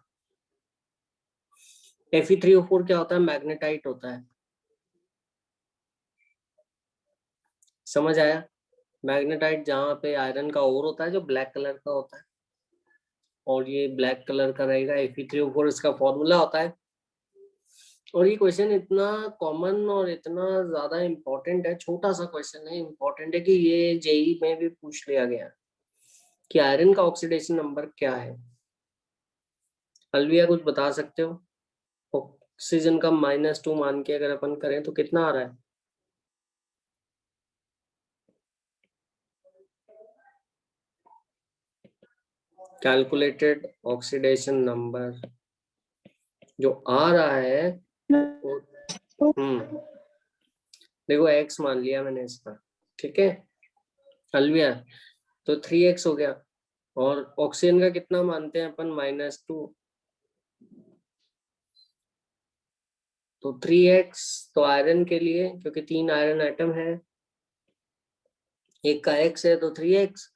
Fe3O4 क्या होता है, मैग्नेटाइट होता है। समझ आया? मैग्नेटाइट जहाँ पे आयरन का ओर होता है जो ब्लैक कलर का होता है, और ये ब्लैक कलर का रहेगा, Fe3O4 इसका फॉर्मूला होता है। और ये क्वेश्चन इतना कॉमन और इतना ज्यादा इम्पोर्टेंट है, छोटा सा क्वेश्चन है, इम्पोर्टेंट है कि ये जेई में भी पूछ लिया गया कि आयरन का ऑक्सीडेशन नंबर क्या है। अलविया कुछ बता सकते हो? ऑक्सीजन का -2 मान के अगर अपन करें तो कितना आ रहा है? कैलकुलेटेड ऑक्सीडेशन नंबर जो आ रहा है वो, देखो x मान लिया मैंने इसका, ठीक है अलविया, तो 3x हो गया। और ऑक्सीजन का कितना मानते हैं अपन, -2, तो 3x। तो आयरन के लिए, क्योंकि 3 आयरन एटम है, एक का x है तो 3x,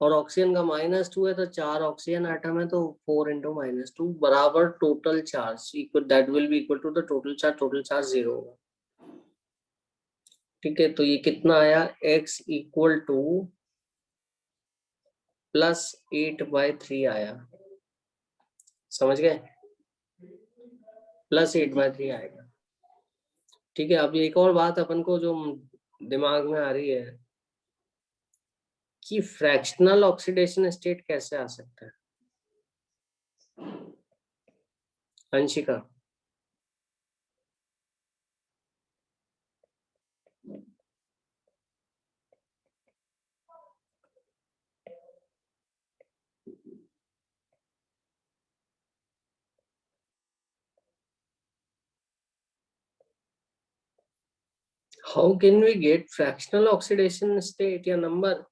और ऑक्सीजन का -2 है तो 4 ऑक्सीजन एटम है तो 4 × -2 बराबर total charge, equal that will be equal to the total charge 0 होगा। ठीक है, तो ये कितना आया, x इक्वल टू +8/3 आया, समझ गए, +8/3 आएगा। ठीक है, अब एक और बात अपन को जो दिमाग में आ रही है कि फ्रैक्शनल ऑक्सीडेशन स्टेट कैसे आ सकता है, Anshika? How can we get fractional oxidation state या नंबर?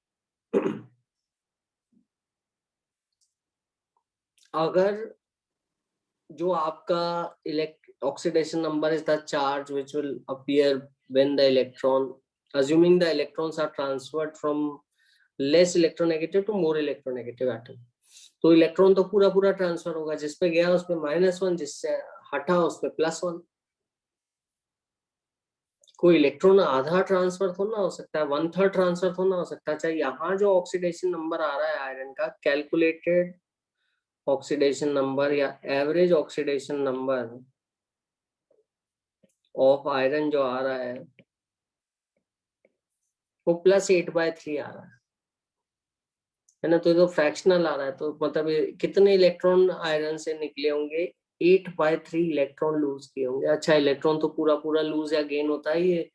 अगर जो आपका oxidation number is the charge which will appear when the electron, assuming the electrons are transferred from less electronegative to more electronegative atom, तो electron तो पूरा पूरा transfer होगा, जिसपे गया उसपे -1, जिससे हटा उसपे +1। कोई इलेक्ट्रॉन आधा ट्रांसफर थोड़ा ना हो सकता है, 1/3 ट्रांसफर थोड़ा ना हो सकता है। चाहे यहाँ जो ऑक्सीडेशन नंबर आ रहा है आयरन का, कैलकुलेटेड ऑक्सीडेशन नंबर या average oxidation number of iron जो आ रहा है वो +8/3 आ रहा है ना, तो ये तो फ्रैक्शनल आ रहा है, तो मतलब कितने इलेक्ट्रॉन आयरन से निकले होंगे, 8/3 इलेक्ट्रॉन लूज किए होंगे। अच्छा, इलेक्ट्रॉन तो पूरा पूरा लूज या गेन होता है, ये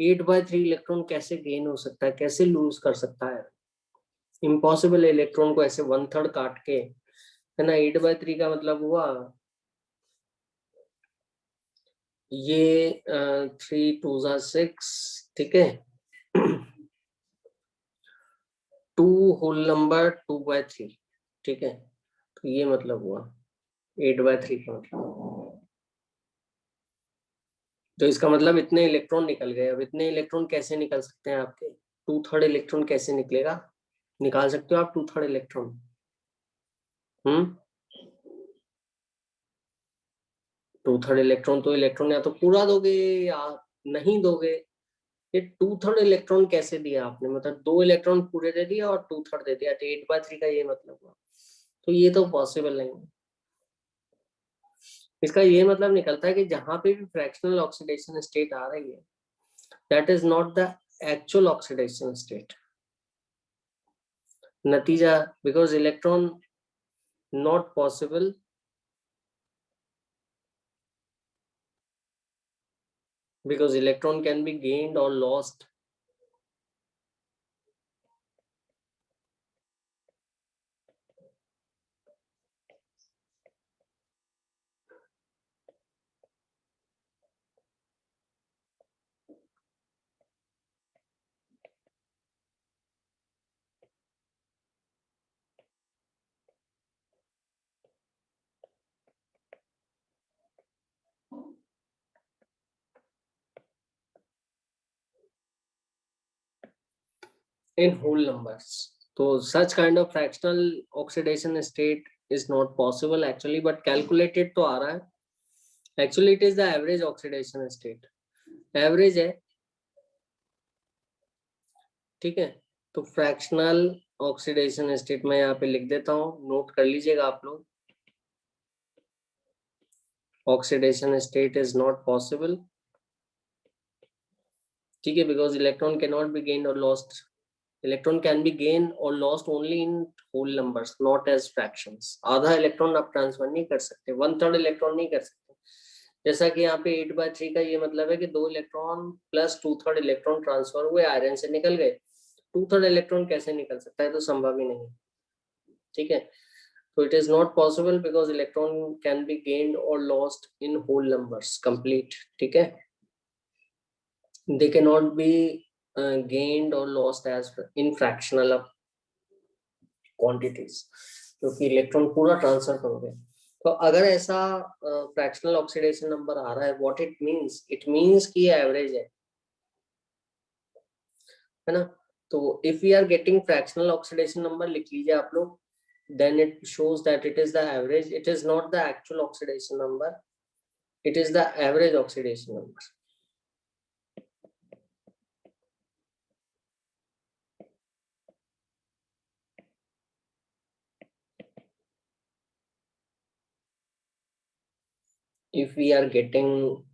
8/3 इलेक्ट्रॉन कैसे गेन हो सकता है, कैसे लूज कर सकता है? इम्पॉसिबल है इलेक्ट्रॉन को ऐसे 1/3 काट के, है ना। 8/3 का मतलब हुआ ये 3 2 6, ठीक है, 2 होल नंबर 2/3, ठीक है, तो ये मतलब हुआ 8/3 का मतलब। तो इसका मतलब इतने इलेक्ट्रॉन निकल गए। अब इतने इलेक्ट्रॉन कैसे निकल सकते हैं आपके, 2/3 इलेक्ट्रॉन कैसे निकलेगा, निकाल सकते हो आप 2/3 इलेक्ट्रॉन? 2/3 इलेक्ट्रॉन, तो इलेक्ट्रॉन या तो पूरा दोगे या नहीं दोगे। ये 2/3 इलेक्ट्रॉन कैसे दिया आपने, मतलब 2 इलेक्ट्रॉन पूरे दे दिया और 2/3 दे दिया, तो 8/3 का ये मतलब हुआ। तो ये तो पॉसिबल नहीं है। इसका ये मतलब निकलता है कि जहां पे भी फ्रैक्शनल ऑक्सीडेशन स्टेट आ रही है, that is not the actual oxidation state. नतीजा, because electron not possible, because electron can be gained or lost in whole numbers. So such kind of fractional oxidation state is not possible actually, but calculated तो आ रहा है। Actually it is the average oxidation state, average है, ठीक है। तो fractional oxidation state मैं यहाँ पे लिख देता हूँ, नोट कर लीजिएगा आप लोग। Oxidation state is not possible, ठीक है, because electron cannot be gained or lost. Electron can be gained or lost only in whole numbers, not as fractions. आधा इलेक्ट्रॉन आप ट्रांसफर नहीं कर सकते, 1/3 इलेक्ट्रॉन नहीं कर सकते। जैसा कि यहाँ पे 8/3 का ये मतलब है कि 2 इलेक्ट्रॉन प्लस 2/3 इलेक्ट्रॉन ट्रांसफर हुए, आयरन से निकल गए। 2/3 इलेक्ट्रॉन कैसे निकल सकता है, तो संभव ही नहीं, ठीक है। तो it is not possible because electron can be gained और lost in whole numbers complete, ठीक है। They can not be gained or lost as in fractional quantities, क्योंकि इलेक्ट्रॉन पूरा ट्रांसफर करोगे। तो अगर ऐसा फ्रैक्शनल ऑक्सीडेशन नंबर आ रहा है, what it means, it means कि ये एवरेज है ना। तो if we are getting fractional oxidation number, लिख लीजिए आप लोग, then it shows that it is the average, it is not the actual oxidation number, it is the average oxidation number, if we are getting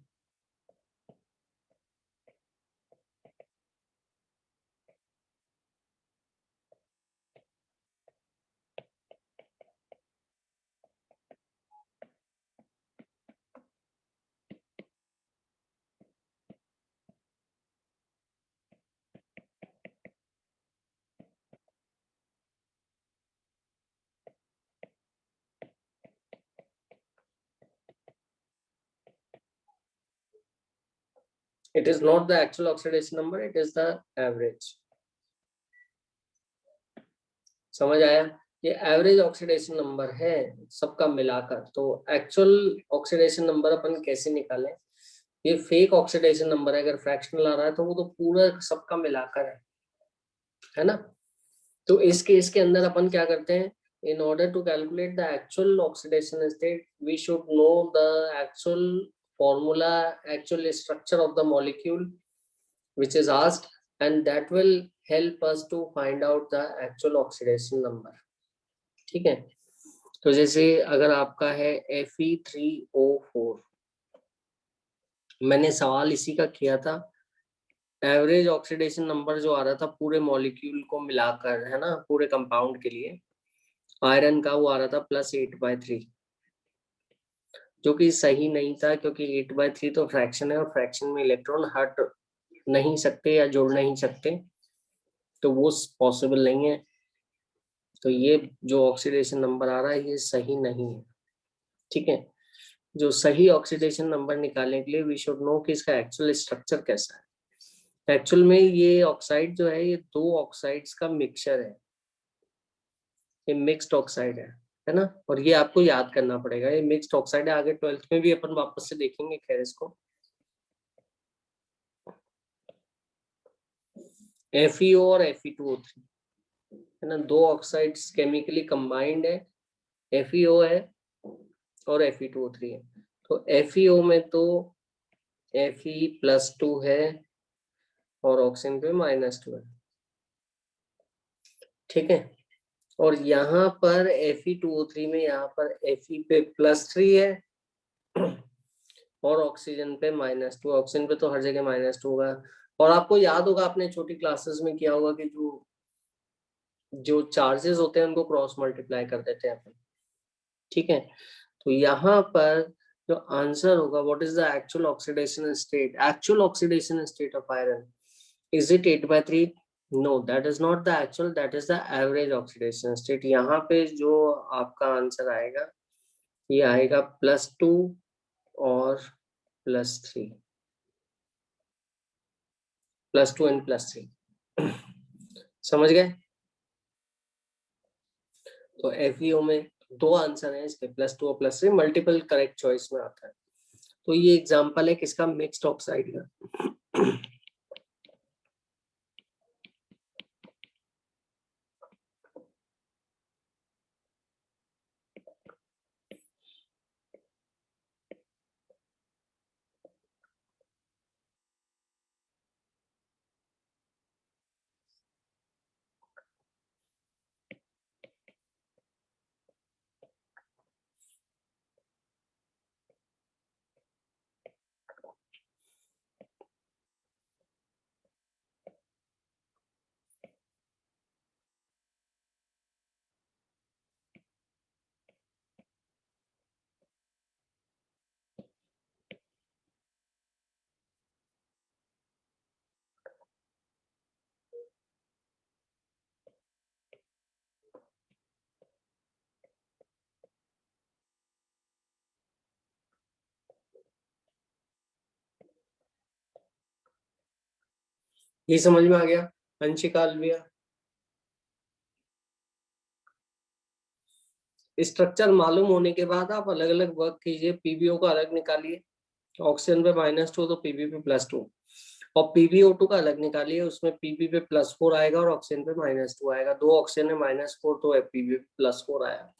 it is not the actual oxidation number, it is the average. समझ आया? ये average oxidation number है सबका मिलाकर। तो actual oxidation number अपन कैसे निकालें? ये फेक ऑक्सीडेशन नंबर है, अगर फ्रैक्शनल आ रहा है तो वो तो पूरा सबका मिलाकर है ना। तो इस केस के अंदर अपन क्या करते हैं, in order to calculate the actual oxidation state we should know the actual formula, actual structure of the molecule which is asked, and that will help us to find out the actual oxidation number। ठीक है, तो जैसे अगर आपका है Fe3O4, मैंने सवाल इसी का किया था, एवरेज ऑक्सीडेशन नंबर जो आ रहा था पूरे मॉलिक्यूल को मिलाकर, है ना, पूरे कंपाउंड के लिए आयरन का वो आ रहा था +8/3, जो कि सही नहीं था, क्योंकि 8/3 तो फ्रैक्शन है और फ्रैक्शन में इलेक्ट्रॉन हट नहीं सकते या जोड़ नहीं सकते, तो वो पॉसिबल नहीं है। तो ये जो ऑक्सीडेशन नंबर आ रहा है ये सही नहीं है। ठीक है, जो सही ऑक्सीडेशन नंबर निकालने के लिए वी शुड नो कि इसका एक्चुअल स्ट्रक्चर कैसा है। एक्चुअल में ये ऑक्साइड जो है ये दो ऑक्साइड्स का मिक्सचर है, ये मिक्स्ड ऑक्साइड है ना। और ये आपको याद करना पड़ेगा, ये मिक्स्ड ऑक्साइड है, आगे 12th में भी अपन वापस से देखेंगे खैर इसको। FeO और Fe2O3 है ना, दो ऑक्साइड्स केमिकली कंबाइंड है, FeO है और Fe2O3 है। तो FeO में तो Fe+2 है और ऑक्सीजन पे -2 है। ठीक है, और यहाँ पर Fe2O3 में यहाँ पर Fe पे +3 है और ऑक्सीजन पे -2। ऑक्सीजन पे तो हर जगह -2 होगा। और आपको याद होगा, आपने छोटी क्लासेस में किया होगा कि जो चार्जेस होते हैं उनको क्रॉस मल्टीप्लाई कर देते हैं अपन। ठीक है, तो यहाँ पर जो आंसर होगा, what is the actual oxidation state, actual oxidation state of iron, is it 8/3? No, that is not the actual, that is the average oxidation state. यहाँ पे जो आपका आंसर आएगा ये आएगा +2 और +3, +2 एंड +3। समझ गए? तो FeO में दो आंसर है इसके, +2 और +3, मल्टीपल करेक्ट चॉइस में आता है। तो ये एग्जांपल है किसका, मिक्स्ड ऑक्साइड का। ये समझ में आ गया अंशिका, अलविया? स्ट्रक्चर मालूम होने के बाद आप अलग अलग वर्क कीजिए। PbO का अलग निकालिए, ऑक्सीजन पे -2 तो Pb पे +2, और PbO2 का अलग निकालिए, उसमें Pb पे +4 आएगा और ऑक्सीजन पे -2 आएगा। दो ऑक्सीजन है -4 तो Pb पे +4 आया।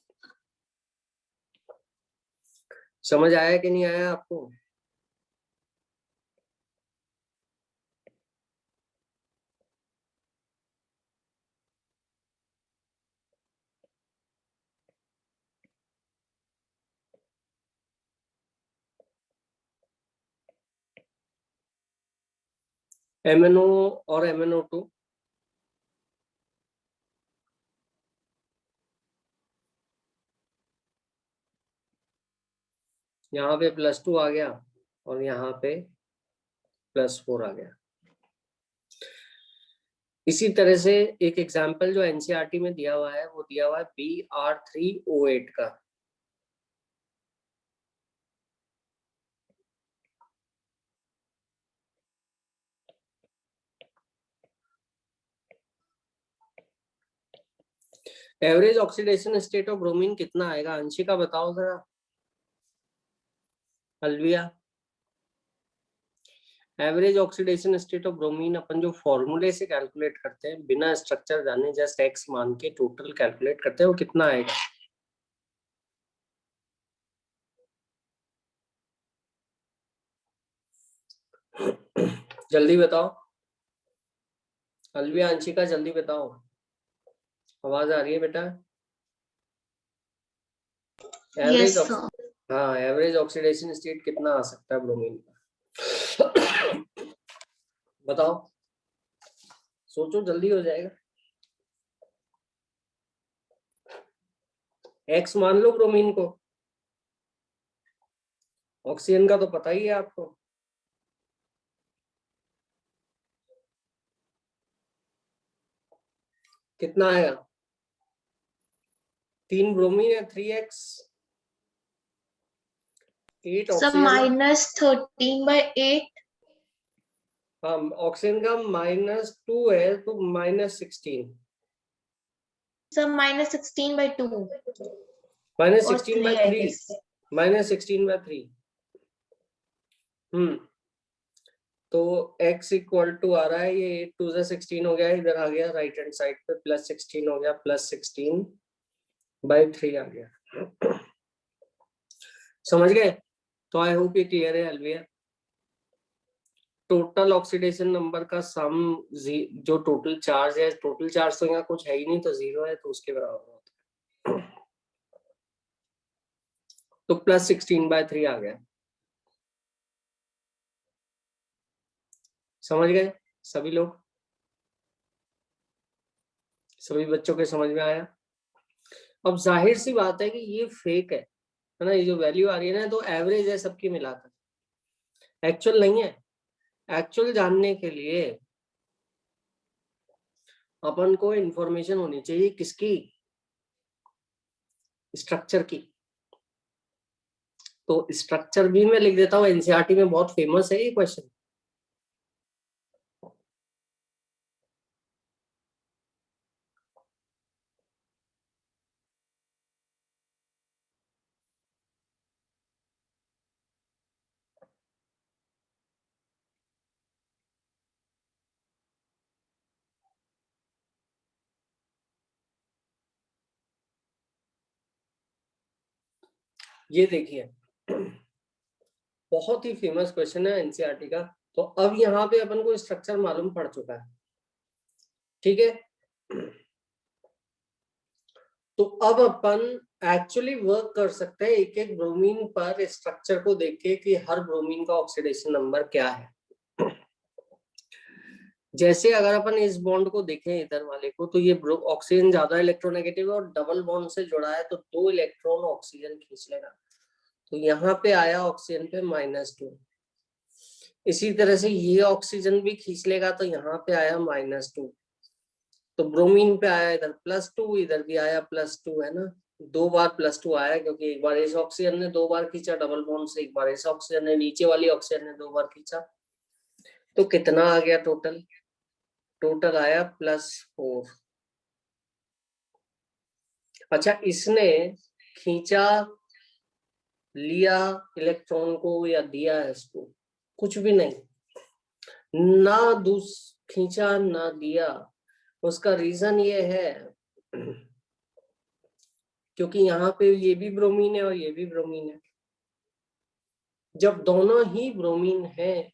समझ आया कि नहीं आया आपको? MnO और MnO2 यहाँ पे +2 आ गया और यहाँ पे +4 आ गया। इसी तरह से एक एग्जाम्पल जो एनसीईआरटी में दिया हुआ है वो दिया हुआ है Br3O8 का। Average oxidation state of bromine कितना आएगा? अंशिका बताओ जरा। Alviya, average oxidation state of bromine अपन जो फॉर्मूले से कैलकुलेट करते हैं बिना स्ट्रक्चर जाने, जस्ट एक्स मान के टोटल कैलकुलेट करते हैं, वो कितना आएगा? जल्दी बताओ। अलविया, अंशिका जल्दी बताओ, आवाज आ रही है बेटा? Yes, average, sir. हाँ, एवरेज ऑक्सीडेशन स्टेट कितना आ सकता है ब्रोमीन का? बताओ, सोचो, जल्दी हो जाएगा। एक्स मान लो ब्रोमीन को, ऑक्सीजन का तो पता ही है आपको। कितना आएगा? 3 ब्रोमीन है, 3x, 8 Sir, ऑक्सीजन। -13/8. हाँ, ऑक्सीजन का -2 है तो -16। Sir, -16/2 -16/3, or 3, I guess. -16/3। तो x इक्वल टू आ रहा है, ये 8 2 से 16 हो गया, इधर आ गया राइट हैंड साइड पे, +16 हो गया, +16/3 आ गया। समझ गए? तो आई होप ये क्लियर है अलविया। टोटल ऑक्सीडेशन नंबर का सम, जो टोटल चार्ज है, टोटल चार्ज तो यहाँ कुछ है ही नहीं, तो 0 है, तो उसके बराबर होता है। तो +16/3 आ गया। समझ गए सभी लोग? सभी बच्चों के समझ में आया? अब जाहिर सी बात है कि ये फेक है ना, ये जो वैल्यू आ रही है ना, तो एवरेज है सबकी मिलाकर, एक्चुअल नहीं है। एक्चुअल जानने के लिए अपन को इंफॉर्मेशन होनी चाहिए किसकी? स्ट्रक्चर की। तो स्ट्रक्चर भी मैं लिख देता हूँ, एनसीईआरटी में बहुत फेमस है ये क्वेश्चन। ये देखिए, बहुत ही फेमस क्वेश्चन है एनसीईआरटी का। तो अब यहाँ पे अपन को स्ट्रक्चर मालूम पड़ चुका है, ठीक है? तो अब अपन एक्चुअली वर्क कर सकते हैं एक एक ब्रोमीन पर स्ट्रक्चर को देख के कि हर ब्रोमीन का ऑक्सीडेशन नंबर क्या है। जैसे अगर अपन इस बॉन्ड को देखें इधर वाले को, तो ये ऑक्सीजन ज्यादा इलेक्ट्रोनेगेटिव है और डबल बॉन्ड से जुड़ा है, तो 2 इलेक्ट्रॉन ऑक्सीजन खींच लेगा। तो यहाँ पे आया ऑक्सीजन पे -2। इसी तरह से ये ऑक्सीजन भी खींच लेगा, तो यहाँ पे आया -2। तो ब्रोमीन पे आया इधर +2, इधर भी आया +2, है ना? 2 बार +2 आया, क्योंकि एक बार इस ऑक्सीजन ने 2 बार खींचा डबल बॉन्ड से, एक बार इस ऑक्सीजन ने, नीचे वाली ऑक्सीजन ने 2 बार खींचा। तो कितना आ गया टोटल? टोटल आया +4। अच्छा, इसने खींचा, लिया इलेक्ट्रॉन को या दिया है इसको? कुछ भी नहीं, ना खींचा ना दिया। उसका रीजन ये है क्योंकि यहाँ पे ये भी ब्रोमीन है और ये भी ब्रोमीन है। जब दोनों ही ब्रोमीन है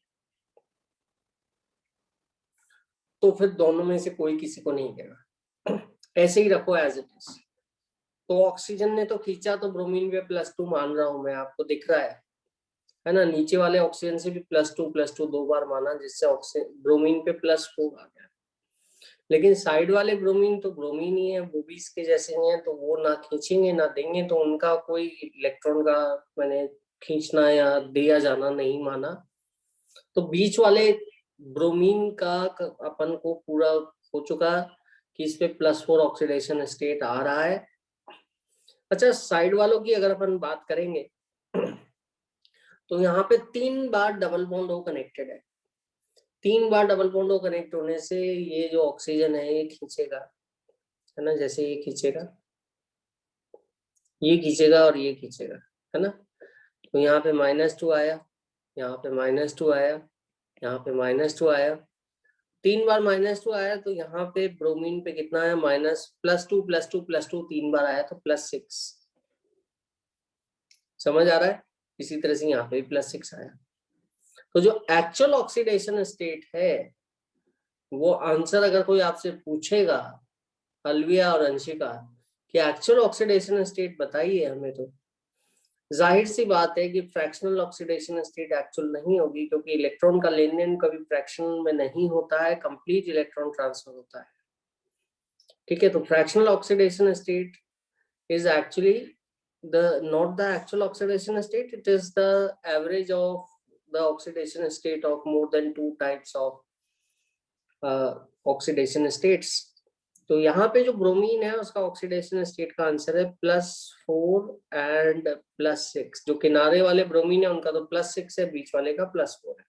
तो फिर दोनों में से कोई किसी को नहीं देगा, ऐसे ही रखो एज इट इज। तो ऑक्सीजन ने तो खींचा, तो ब्रोमीन पे +2 मान रहा हूं मैं, आपको दिख रहा है। है ना। नीचे वाले ऑक्सीजन से भी +2 दो बार माना, जिससे ऑक्सीजन ब्रोमीन पे +4 आ गया। लेकिन साइड वाले ब्रोमीन तो ब्रोमीन ही है, वो भी इसके जैसे ही है, तो वो ना खींचेंगे ना देंगे, तो उनका कोई इलेक्ट्रॉन का मैंने खींचना या दिया जाना नहीं माना। तो बीच वाले ब्रोमीन का अपन को पूरा हो चुका कि इस पे +4 ऑक्सीडेशन स्टेट आ रहा है। अच्छा, साइड वालों की अगर अपन बात करेंगे तो यहाँ पे 3 बार डबल बॉन्ड हो कनेक्टेड है। 3 बार डबल बॉन्ड हो कनेक्ट होने से ये जो ऑक्सीजन है ये खींचेगा, है ना। जैसे ये खींचेगा, ये खींचेगा और ये खींचेगा, है ना। तो यहाँ पे -2 आया, यहाँ पे -2 आया, यहाँ पे -2 आया, 3 बार -2 आया। तो यहाँ पे ब्रोमीन पे कितना आया, +2 3 बार आया, तो +6। समझ आ रहा है। इसी तरह से यहाँ पे भी +6 आया। तो जो एक्चुअल ऑक्सीडेशन स्टेट है, वो आंसर अगर कोई आपसे पूछेगा अलविया और अंशिका कि एक्चुअल ऑक्सीडेशन स्टेट बताइए हमें, तो जाहिर सी बात है कि फ्रैक्शनल ऑक्सीडेशन स्टेट एक्चुअल नहीं होगी, क्योंकि इलेक्ट्रॉन का लेन देन कभी फ्रैक्शन में नहीं होता है, कंप्लीट इलेक्ट्रॉन ट्रांसफर होता है। ठीक है, तो fractional oxidation state is actually not the actual oxidation state, it is the average of the oxidation state of more than 2 types of oxidation states. तो यहाँ पे जो ब्रोमीन है उसका ऑक्सीडेशन स्टेट का आंसर है +4 एंड +6। जो किनारे वाले ब्रोमीन है उनका तो +6 है, बीच वाले का +4 है।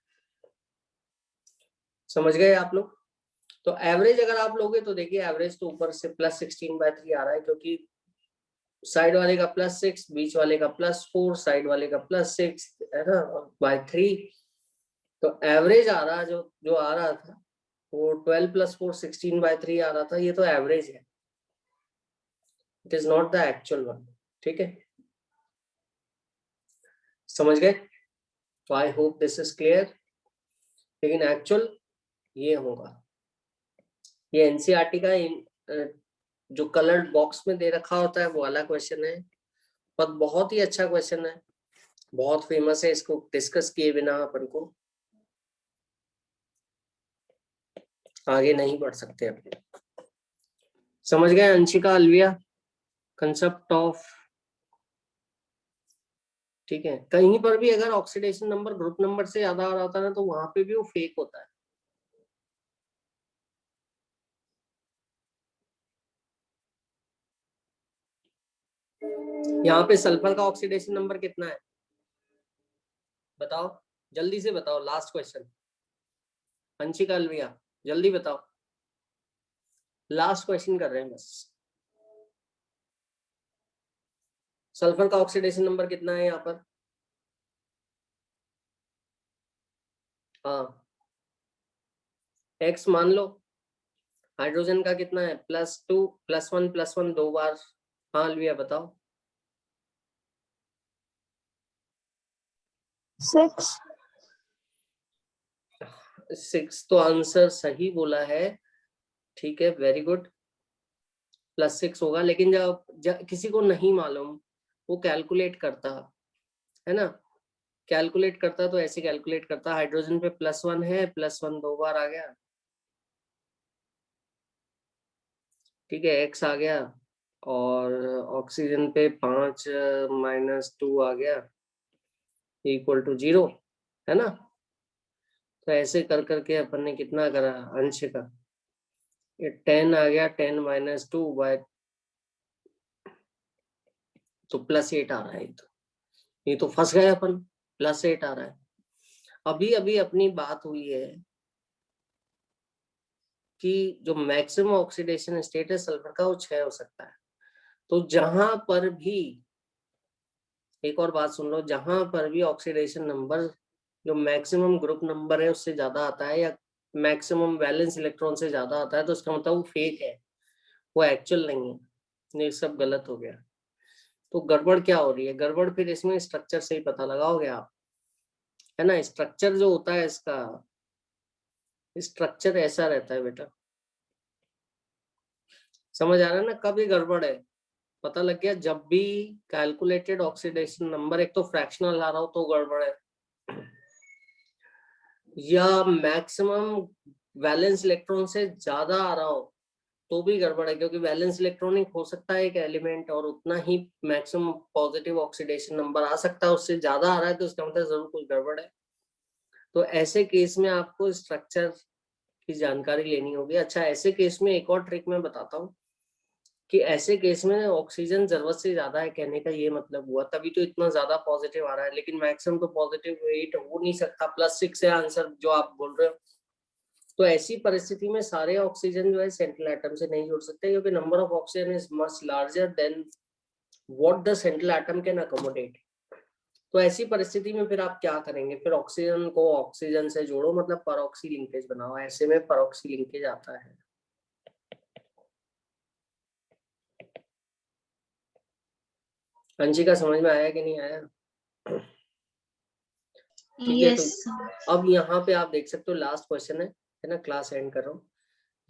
समझ गए आप लोग। तो एवरेज अगर आप लोगे तो देखिए, एवरेज तो ऊपर से +16/3 आ रहा है, क्योंकि साइड वाले का +6, बीच वाले का +4, साइड वाले का +6, है ना, बाय 3। तो एवरेज आ रहा, जो आ रहा था वो 12 + 4 16/3 आ रहा था। ये तो एवरेज है, it is not the actual one. ठीक है, समझ गए। तो I hope this is clear. लेकिन एक्चुअल ये होगा, ये एनसीईआरटी का जो कलर्ड बॉक्स में दे रखा होता है वो वाला क्वेश्चन है, पर बहुत ही अच्छा क्वेश्चन है, बहुत फेमस है। इसको डिस्कस किए बिना अपन को आगे नहीं बढ़ सकते अपने। समझ गए अंशिका, अलविया, कंसेप्ट ऑफ। ठीक है, कहीं पर भी अगर ऑक्सीडेशन नंबर ग्रुप नंबर से ज्यादा आ रहा होता है ना, तो वहां पे भी वो फेक होता है। यहाँ पे सल्फर का ऑक्सीडेशन नंबर कितना है बताओ, जल्दी से बताओ, लास्ट क्वेश्चन। अंशिका, अलविया, जल्दी बताओ, लास्ट क्वेश्चन कर रहे हैं बस। सल्फर का ऑक्सीडेशन नंबर कितना है यहाँ पर? हाँ, X मान लो। हाइड्रोजन का कितना है? +2 +1 दो बार। हाँ अलविया बताओ। 6 तो आंसर सही बोला है। ठीक है, वेरी गुड, +6 होगा। लेकिन जब किसी को नहीं मालूम, वो कैलकुलेट करता है ना, कैलकुलेट करता तो ऐसे कैलकुलेट करता, हाइड्रोजन पे +1 है, +1 दो बार आ गया, ठीक है, X आ गया, और ऑक्सीजन पे 5 -2 आ गया, =0, है ना। तो ऐसे कर करके अपन ने कितना करा अंश का, ये 10 आ गया, 10 - 2 बाय, तो +8 आ रहा है। ये तो फंस गए अपन, +8 आ रहा है। अभी अभी अपनी बात हुई है कि जो मैक्सिमम ऑक्सीडेशन स्टेट है सल्फर का वो 6 हो सकता है। तो जहां पर भी, एक और बात सुन लो, जहां पर भी ऑक्सीडेशन नंबर जो मैक्सिमम ग्रुप नंबर है उससे ज्यादा आता है, या मैक्सिमम वैलेंस इलेक्ट्रॉन से ज्यादा आता है, तो इसका मतलब वो फेक है, वो एक्चुअल नहीं है। ये सब गलत हो गया। तो गड़बड़ क्या हो रही है? गड़बड़ फिर इसमें स्ट्रक्चर से ही पता लगाओगे आप, है ना। स्ट्रक्चर जो होता है इसका, स्ट्रक्चर ऐसा रहता है बेटा, समझ आ रहा है ना। कब ये गड़बड़ है पता लग गया, जब भी कैलकुलेटेड ऑक्सीडेशन नंबर एक तो फ्रैक्शनल आ रहा हो तो गड़बड़ है, या मैक्सिमम वैलेंस इलेक्ट्रॉन से ज्यादा आ रहा हो तो भी गड़बड़ है, क्योंकि वैलेंस इलेक्ट्रॉनिक हो सकता है एक एलिमेंट और उतना ही मैक्सिमम पॉजिटिव ऑक्सीडेशन नंबर आ सकता है, उससे ज्यादा आ रहा है तो इसका मतलब जरूर कुछ गड़बड़ है। तो ऐसे केस में आपको स्ट्रक्चर की जानकारी लेनी होगी। अच्छा, ऐसे केस में एक और ट्रिक मैं बताता हूँ कि ऐसे केस में ऑक्सीजन जरूरत से ज्यादा है, कहने का ये मतलब हुआ, तभी तो इतना ज्यादा पॉजिटिव आ रहा है, लेकिन मैक्सिमम तो पॉजिटिव रेट हो नहीं सकता। +6 है आंसर जो आप बोल रहे हो। तो ऐसी परिस्थिति में सारे ऑक्सीजन जो है सेंट्रल एटम से नहीं जुड़ सकते, क्योंकि number of oxygen is much larger than what the central atom can accommodate. तो ऐसी परिस्थिति में फिर आप क्या करेंगे, फिर ऑक्सीजन को ऑक्सीजन से जोड़ो, मतलब परऑक्सी लिंकेज बनाओ। ऐसे में परऑक्सी लिंकेज आता है। अंशिका समझ में आया कि नहीं आया? ठीक है, तो अब यहाँ पे आप देख सकते हो लास्ट क्वेश्चन है ना, क्लास एंड कर रहा हूँ।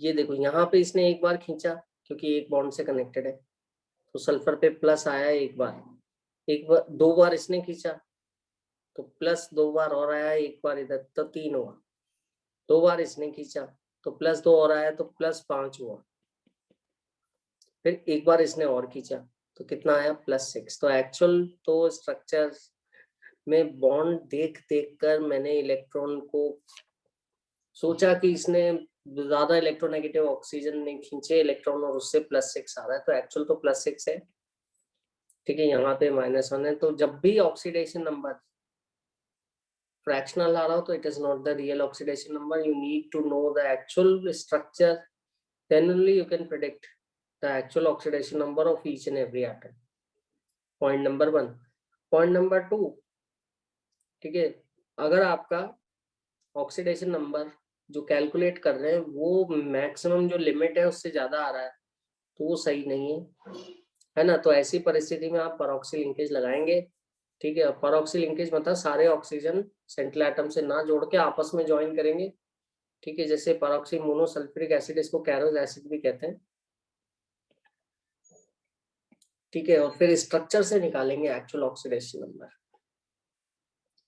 ये देखो यहाँ पे इसने एक बार खींचा क्योंकि एक बॉन्ड से कनेक्टेड है, तो सल्फर पे प्लस आया एक बार 2 बार इसने खींचा तो प्लस 2 बार और आया, एक बार इधर तो 3 हुआ। 2 बार इसने खींचा तो +2 और आया तो +5 हुआ। फिर एक बार इसने और खींचा तो कितना आया, +6। तो एक्चुअल तो स्ट्रक्चर में बॉन्ड देख कर मैंने इलेक्ट्रॉन को सोचा कि इसने ज्यादा इलेक्ट्रोनेगेटिव ऑक्सीजन ने खींचे इलेक्ट्रॉन और उससे +6 आ रहा है, तो एक्चुअल तो +6 है। ठीक है, यहाँ पे -1 है। तो जब भी ऑक्सीडेशन नंबर फ्रैक्शनल आ रहा हो तो it is not the real oxidation number. You need to know the actual structure, then only you can predict the actual oxidation number of each and every atom. Point number 1। Point number 2, ठीक है, अगर आपका oxidation number जो calculate कर रहे हैं वो maximum जो लिमिट है उससे ज्यादा आ रहा है तो वो सही नहीं है ना। तो ऐसी परिस्थिति में आप परऑक्सी लिंकेज लगाएंगे। ठीक है, परऑक्सी लिंकेज मतलब सारे ऑक्सीजन सेंट्रल एटम से ना जोड़ के आपस में ज्वाइन करेंगे। ठीक है, जैसे परऑक्सी मोनोसल्फ्यूरिक एसिड, इसको कैरोज एसिड भी कहते हैं। ठीक है, और फिर स्ट्रक्चर से निकालेंगे एक्चुअल ऑक्सीडेशन नंबर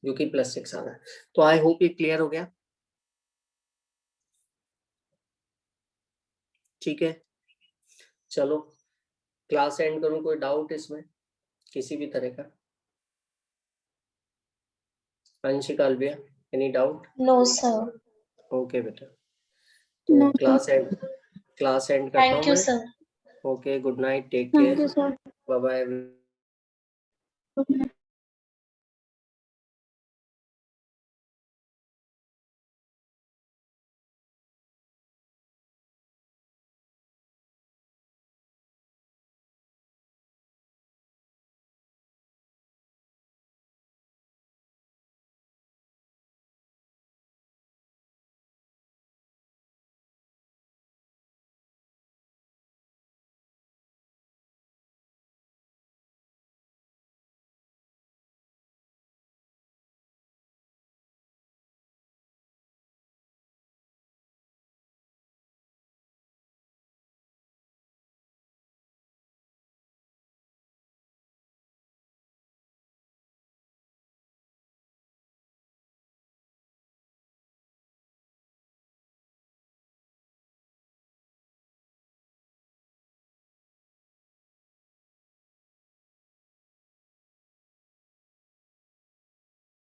जो कि +6 आ रहा है। तो आई होप ये क्लियर हो गया। ठीक है, चलो क्लास एंड करूं। कोई डाउट इसमें किसी भी तरह का? Anshika, Alvia, any doubt? No sir. Okay बेटा, तो क्लास एंड करता हूं थैंक यू मैं। Sir. Okay, good night, take care, bye bye.